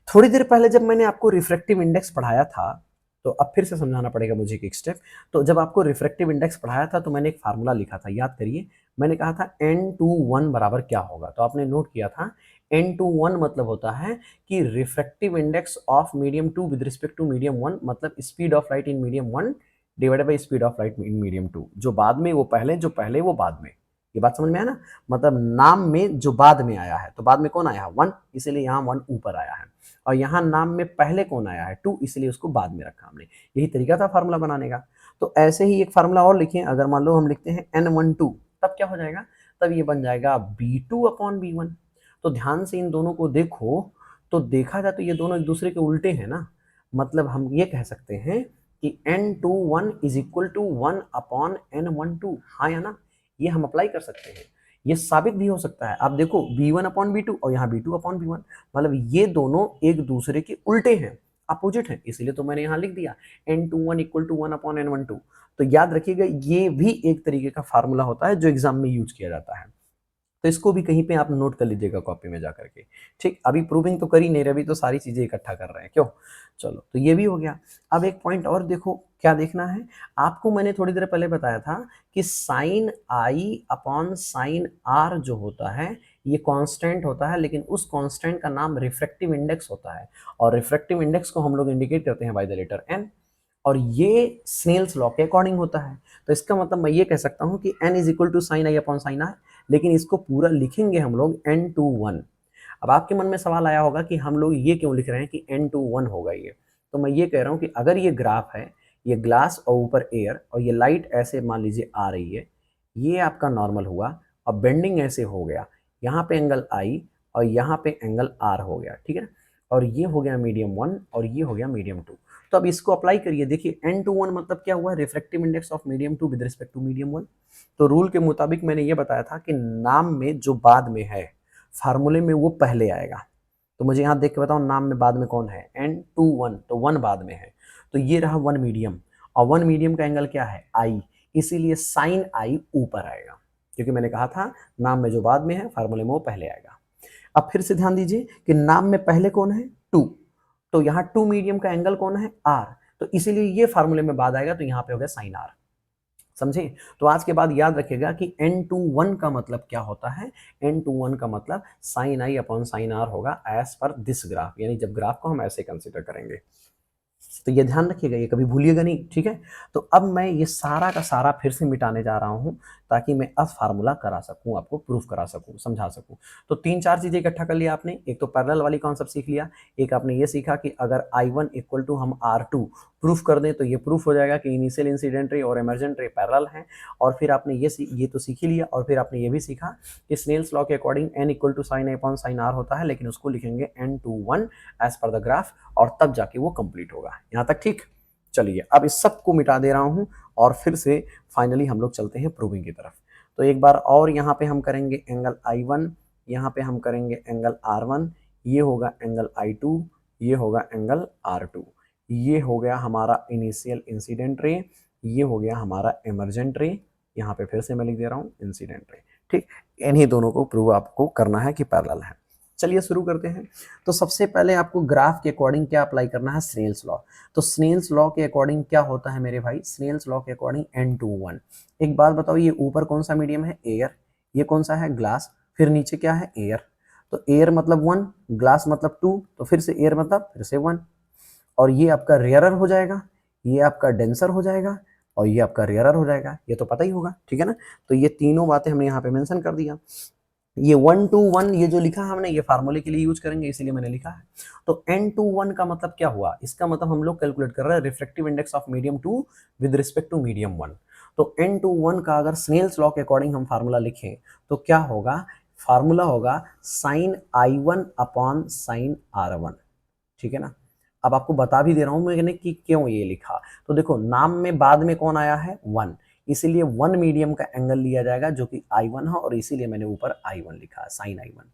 थोड़ी देर पहले जब मैंने आपको रिफ्रैक्टिव इंडेक्स पढ़ाया था, तो अब फिर से समझाना पड़ेगा मुझे एक स्टेप। तो जब आपको रिफ्रैक्टिव इंडेक्स पढ़ाया था तो मैंने एक फार्मूला लिखा था, याद करिए। मैंने कहा था n/1 बराबर क्या होगा, तो आपने नोट किया था n/1 मतलब होता है कि refractive index of medium 2 with respect to medium 1, मतलब speed of light in medium 1 divided by speed of light in medium 2। जो बाद में वो पहले, जो पहले वो बाद में। ये बात समझ में आया ना, मतलब नाम में जो बाद में आया है, तो बाद में कौन आया है 1, इसीलिए यहाँ 1 ऊपर आया है, और यहाँ नाम में पहले कौन आया है 2, इसलिए उसको बाद में रखा हमने। यही तरीका था फार्मूला बनाने का। तो ऐसे ही एक फार्मूला और लिखें, अगर मान लो हम लिखते हैं n12, तब क्या हो जाएगा, तब ये बन जाएगा B2/B1। तो ध्यान से इन दोनों को देखो, तो देखा जाए तो ये दोनों एक दूसरे के उल्टे हैं ना, मतलब हम ये कह सकते हैं कि n21 is equal to 1/n12, हाँ या ना, ये हम अप्लाई कर सकते हैं। ये साबित भी हो सकता है, आप देखो B1/B2 और यहाँ B2/B1, मतलब ये दोनों एक दूसरे के उल्टे हैं, अपोजिट हैं, इसलिए तो मैंने यहाँ लिख दिया n21 इक्वल टू 1/n12। तो याद रखिएगा ये भी एक तरीके का फार्मूला होता है जो एग्जाम में यूज किया जाता है, तो इसको भी कहीं पे आप नोट कर लीजिएगा कॉपी में जा करके। ठीक, अभी प्रूविंग तो कर ही नहीं रहे, अभी तो सारी चीजें इकट्ठा कर रहे हैं, क्यों। चलो, तो ये भी हो गया। अब एक पॉइंट और देखो, क्या देखना है आपको, मैंने थोड़ी देर पहले बताया था कि साइन I/साइन R जो होता है ये कांस्टेंट होता है, लेकिन उस कांस्टेंट का नाम रिफ्रैक्टिव इंडेक्स होता है, और रिफ्रैक्टिव इंडेक्स को हम लोग इंडिकेट करते हैं बाय द लेटर n, और ये स्नेल्स लॉ के अकॉर्डिंग होता है। तो इसका मतलब मैं ये कह सकता हूँ कि n is equal to sine I/साइन R, लेकिन इसको पूरा लिखेंगे हम लोग n/1। अब आपके मन में सवाल आया होगा कि हम लोग ये क्यों लिख रहे हैं कि n/1 होगा ये, तो मैं ये कह रहा हूँ कि अगर ये ग्राफ है, ये ग्लास और ऊपर एयर, और ये लाइट ऐसे मान लीजिए आ रही है, ये आपका नॉर्मल हुआ, और बेंडिंग ऐसे हो गया, यहाँ पे एंगल I और यहाँ पे एंगल R हो गया, ठीक है, और ये हो गया मीडियम 1 और ये हो गया मीडियम 2। तो अब इसको अप्लाई करिए, देखिए n/1 मतलब क्या हुआ, refractive index of medium 2 with respect to medium 1। तो रूल के मुताबिक मैंने ये बताया था कि नाम में जो बाद में है, फार्मूले में वो पहले आएगा। तो मुझे यहाँ देख के बताओ, नाम में बाद में कौन है, n/1, तो 1 बाद में है, तो ये रहा 1 मीडियम, और 1 मीडियम का एंगल क्या है I, इसीलिए साइन I ऊपर आएगा, क्योंकि मैंने कहा था नाम में जो बाद में है फार्मूले में वो पहले आएगा। अब फिर से ध्यान दीजिए कि नाम में पहले कौन है 2, तो यहाँ टू मीडियम का एंगल कौन है, आर, तो इसीलिए ये फार्मूले में बाद आएगा, तो यहाँ पे हो गया साइन आर। समझे? तो आज के बाद याद रखिएगा कि n21 का मतलब क्या होता है, n21 का मतलब sine i upon sine r होगा एज पर दिस ग्राफ, यानी जब ग्राफ को हम ऐसे कंसिडर करेंगे। तो ये ध्यान रखिएगा, ये कभी भूलिएगा नहीं, ठीक है। तो अब मैं ये सारा का सारा फिर से मिटाने जा रहा हूँ ताकि मैं अब फार्मूला करा सकूँ, आपको प्रूफ करा सकूँ, समझा सकूँ। तो तीन चार चीजें इकट्ठा कर लिया आपने, एक तो पैरेलल वाली कॉन्सेप्ट सीख लिया, एक आपने ये सीखा कि अगर I1 इक्वल टू हम R2 प्रूफ कर दें तो ये प्रूफ हो जाएगा कि इनिशियल इंसिडेंट रे और इमर्जेंट रे पैरेलल हैं। और फिर आपने ये तो सीख ही लिया, और फिर आपने ये भी सीखा कि स्नेल्स लॉ के according n equal to sine a upon sine r होता है, लेकिन उसको लिखेंगे n21 as per the graph, और तब जाके वो कंप्लीट होगा। यहाँ तक ठीक? चलिए अब इस सब को मिटा दे रहा हूं और फिर से फाइनली हम लोग चलते हैं प्रूविंग की तरफ। तो एक बार और यहाँ पे हम करेंगे एंगल I1, यहाँ पे हम करेंगे एंगल R1, ये होगा एंगल I2, ये होगा एंगल R2, ये हो गया हमारा इनिशियल इंसिडेंट रे, ये हो गया हमारा इमर्जेंट रे, यहाँ पे फिर से मैं लिख दे रहा हूँ इंसिडेंट रे, ठीक। इन्हीं दोनों को प्रूव आपको करना है कि पैरेलल है। चलिए शुरू करते हैं। तो सबसे पहले आपको ग्राफ के अकॉर्डिंग क्या अप्लाई करना है, स्नेल्स लॉ। तो स्नेल्स लॉ के अकॉर्डिंग क्या होता है मेरे भाई, स्नेल्स लॉ के अकॉर्डिंग n21। एक बात बताओ, ये ऊपर कौन सा मीडियम है, एयर, ये कौन सा है, ग्लास, फिर नीचे क्या है, एयर। तो एयर मतलब 1, ग्लास मतलब 2, तो फिर से एयर मतलब फिर से 1, और ये आपका रेयरर हो जाएगा, ये आपका डेंसर हो जाएगा, और ये आपका रेयरर हो जाएगा, ये तो पता ही होगा, ठीक है ना। तो ये तीनों बातें हमने यहाँ पे मेंशन कर दिया। ये 1:1 ये जो लिखा है हमने, ये फार्मूले के लिए यूज करेंगे, इसीलिए मैंने लिखा है। तो n21 का मतलब क्या हुआ, इसका मतलब हम लोग कैलकुलेट कर रहे हैं refractive index of medium 2 with respect to medium 1। तो n21 का अगर स्नेल्स लॉ के अकॉर्डिंग हम फार्मूला लिखें तो क्या होगा, फार्मूला होगा sign I1 upon sine R1, ठीक है ना। अब आपको बता भी दे रहा हूं मैंने कि क्यों ये लिखा। तो देखो, नाम में बाद में कौन आया है, 1, इसीलिए 1 मीडियम का एंगल लिया जाएगा जो कि I1 है, और इसीलिए मैंने ऊपर I1 लिखा है, साइन I1।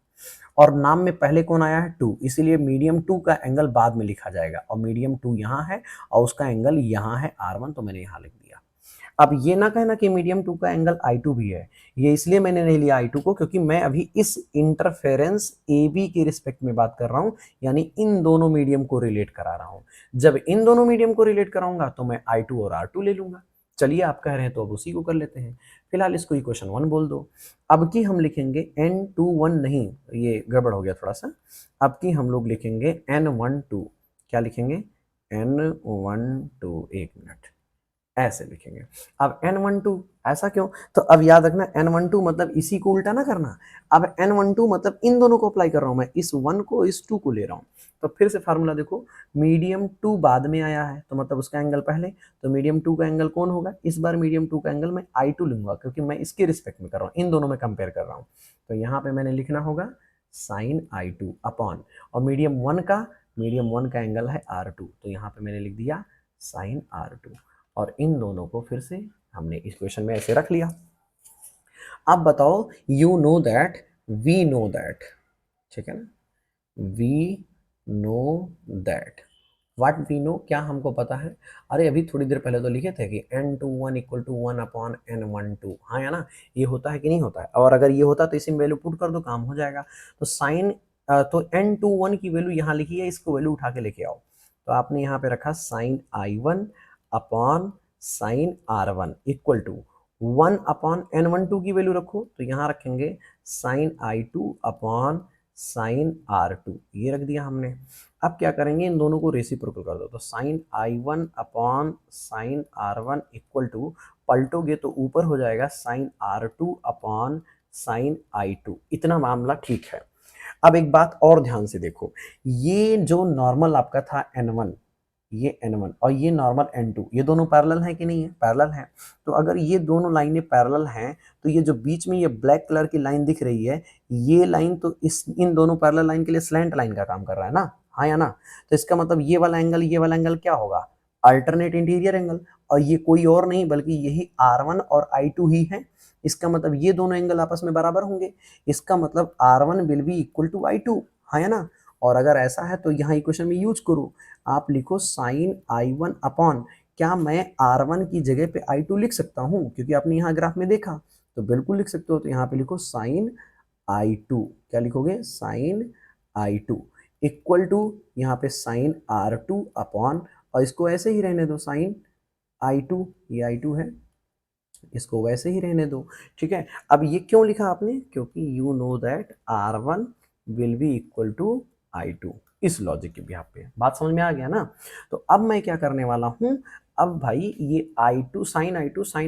और नाम में पहले कौन आया है, 2, इसीलिए मीडियम 2 का एंगल बाद में लिखा जाएगा, और मीडियम 2 यहाँ है और उसका एंगल यहाँ है R1, तो मैंने यहाँ लिख दिया। अब ये ना कहना कि मीडियम 2 का एंगल I2 भी है, ये इसलिए मैंने नहीं लिया I2 को क्योंकि मैं अभी इस इंटरफेरेंस AB के रिस्पेक्ट में बात कर रहा हूं, यानी इन दोनों मीडियम को रिलेट करा रहा हूं। जब इन दोनों मीडियम को रिलेट कराऊंगा तो मैं I2 और R2 ले लूंगा। चलिए आप कह रहे हैं तो अब उसी को कर लेते हैं, फिलहाल इसको इक्वेशन 1 बोल दो। अब की हम लिखेंगे n21 नहीं, ये गड़बड़ हो गया थोड़ा सा। अब की हम लोग लिखेंगे n12, क्या लिखेंगे, n12, एक मिनट, ऐसे लिखेंगे। अब n12 ऐसा क्यों, तो अब याद रखना n12 मतलब इसी को उल्टा ना करना। अब n12 मतलब इन दोनों को अप्लाई कर रहा हूं मैं, इस 1 को इस 2 को ले रहा हूं। तो फिर से फार्मूला देखो, मीडियम 2 बाद में आया है तो मतलब उसका एंगल पहले, तो मीडियम 2 का एंगल कौन होगा, इस बार मीडियम 2 का एंगल मैं I2 लूंगा क्योंकि मैं इसके रिस्पेक्ट में कर रहा हूँ, इन दोनों में कंपेयर कर रहा हूँ। तो यहाँ पे मैंने लिखना होगा साइन I2 अपॉन, और मीडियम 1 का एंगल है R2, तो यहाँ पे मैंने लिख दिया साइन R2, और इन दोनों को फिर से हमने इस क्वेश्चन में ऐसे रख लिया। अब बताओ, you know that, we know that, ठीक है ना, we know that, what we know, क्या हमको पता है। अरे अभी थोड़ी देर पहले तो लिखे थे कि n21 equal to 1 upon n12, हाँ या ना, ये होता है कि नहीं होता है, और अगर ये होता तो इसी में वैल्यू पुट कर दो, काम हो जाएगा। तो साइन तो n21 की वैल्यू यहाँ लिखी है, इसको वैल्यू उठा के लेके आओ। तो आपने यहाँ पे रखा sine I1 upon sine R1 equal to 1 upon n12 की वैल्यू रखो, तो यहाँ रखेंगे sign I2 upon sine R2, ये रख दिया हमने। अब क्या करेंगे, इन दोनों को रेसिप्रोकल कर दो, तो sine I1 upon sine R1 equal to, पलटोगे तो ऊपर हो जाएगा sign R2 upon sine I2। इतना मामला ठीक है। अब एक बात और ध्यान से देखो, ये जो नॉर्मल आपका था n1, ये n1 और ये नॉर्मल n2, ये दोनों पैरेलल हैं कि नहीं है, पैरेलल हैं। तो अगर ये दोनों लाइनें पैरेलल हैं तो ये जो बीच में ये ब्लैक कलर की लाइन दिख रही है, ये लाइन तो इस इन दोनों पैरेलल लाइन के लिए स्लैंट लाइन का काम कर रहा है ना, हाँ या ना। तो इसका मतलब ये वाला एंगल क्या होगा, अल्टरनेट इंटीरियर एंगल, और ये कोई और नहीं बल्कि यही R1 और I2 ही है। इसका मतलब ये दोनों एंगल आपस में बराबर होंगे, इसका मतलब R1 will be equal to I2, हाँ या ना। और अगर ऐसा है तो यहाँ इक्वेशन में यूज करो, आप लिखो साइन I1 अपॉन, क्या मैं R1 की जगह पे I2 लिख सकता हूँ, क्योंकि आपने यहाँ ग्राफ में देखा, तो बिल्कुल लिख सकते हो। तो यहाँ पे लिखो साइन I2, क्या लिखोगे, साइन I2, इक्वल टू यहाँ पे साइन R2 अपॉन, और इसको ऐसे ही रहने दो साइन I2, ये I2 है, इसको वैसे ही रहने दो। ठीक है, अब ये क्यों लिखा आपने, क्योंकि you know that R1 will be equal to I2, इस लॉजिक के बिहाफ पे। बात समझ में आ गया ना। तो अब मैं क्या करने वाला हूं, अब भाई ये I2 sign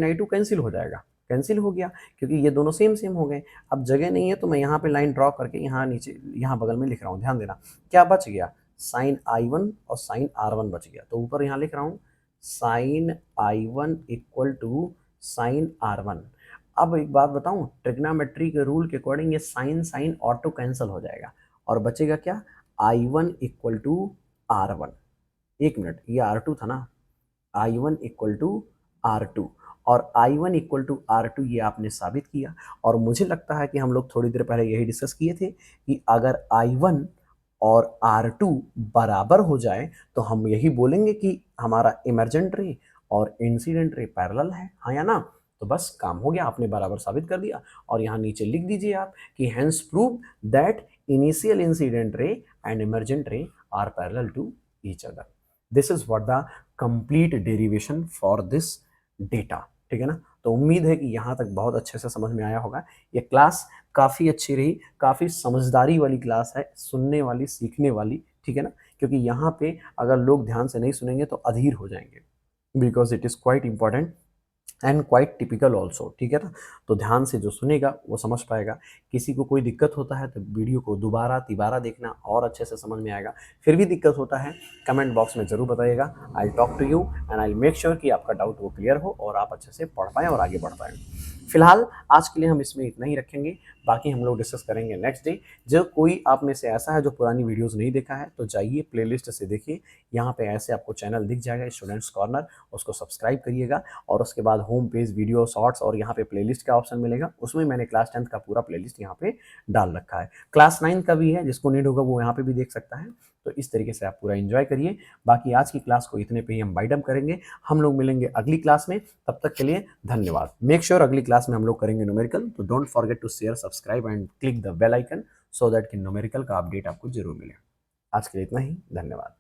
I to cancel हो जाएगा, कैंसिल हो गया क्योंकि ये दोनों सेम सेम हो गए। अब जगह नहीं है तो मैं यहाँ पे लाइन ड्रॉ करके यहाँ नीचे यहाँ बगल में लिख रहा हूँ, ध्यान देना क्या बच गया, साइन I1 और साइन R1 बच गया। तो ऊपर यहाँ लिख रहा हूँ sign I1 equal to sign R1। अब एक बात बताऊं, ट्रिग्नोमेट्री के रूल के अकॉर्डिंग ये साइन साइन ऑटो कैंसिल हो जाएगा और बचेगा क्या, I1 इक्वल टू R1। एक मिनट, ये R2 था ना, I1 इक्वल टू R2, और I1 इक्वल टू R2 ये आपने साबित किया। और मुझे लगता है कि हम लोग थोड़ी देर पहले यही डिस्कस किए थे कि अगर I1 और R2 बराबर हो जाए तो हम यही बोलेंगे कि हमारा इमर्जेंट रे और इंसिडेंट रे पैरेलल है, हाँ या ना। तो बस काम हो गया, आपने बराबर साबित कर दिया। और यहाँ नीचे लिख दीजिए आप कि hence prove that initial incident ray and emergent ray are parallel to each other. This is what the complete derivation for this data. ठीक है ना। तो उम्मीद है कि यहाँ तक बहुत अच्छे से समझ में आया होगा। ये क्लास काफ़ी अच्छी रही, काफ़ी समझदारी वाली क्लास है, सुनने वाली, सीखने वाली। ठीक है ना, क्योंकि यहाँ पे अगर लोग ध्यान से नहीं सुनेंगे तो अधीर हो जाएंगे, because it is quite important and quite typical also. ठीक है ना, तो ध्यान से जो सुनेगा वो समझ पाएगा। किसी को कोई दिक्कत होता है तो वीडियो को दोबारा तिबारा देखना और अच्छे से समझ में आएगा। फिर भी दिक्कत होता है कमेंट बॉक्स में ज़रूर बताइएगा, I talk to you and I make sure कि आपका डाउट वो क्लियर हो और आप अच्छे से पढ़ पाएँ और आगे बढ़ पाएँ। फिलहाल आज के लिए हम इसमें इतना ही रखेंगे, बाकी हम लोग डिस्कस करेंगे नेक्स्ट डे। जो कोई आप में से ऐसा है जो पुरानी वीडियोस नहीं देखा है तो जाइए प्लेलिस्ट से देखिए, यहाँ पे ऐसे आपको चैनल दिख जाएगा स्टूडेंट्स कॉर्नर, उसको सब्सक्राइब करिएगा। और उसके बाद होम पेज, वीडियो, शॉर्ट्स और यहाँ पे प्लेलिस्ट का ऑप्शन मिलेगा, उसमें मैंने क्लास 10th का पूरा प्लेलिस्ट यहाँ पे डाल रखा है। क्लास 9 का भी है, जिसको नीड होगा वो यहाँ पे भी देख सकता है। तो इस तरीके से आप पूरा एंजॉय करिए। बाकी आज की क्लास को इतने पे ही हम बाइट अप करेंगे। हम लोग मिलेंगे अगली क्लास में, तब तक के लिए धन्यवाद। मेक श्योर अगली क्लास में हम लोग करेंगे न्यूमेरिकल, तो don't forget to share, subscribe and click the bell icon so that कि न्यूमेरिकल का अपडेट आपको जरूर मिले। आज के लिए इतना ही, धन्यवाद।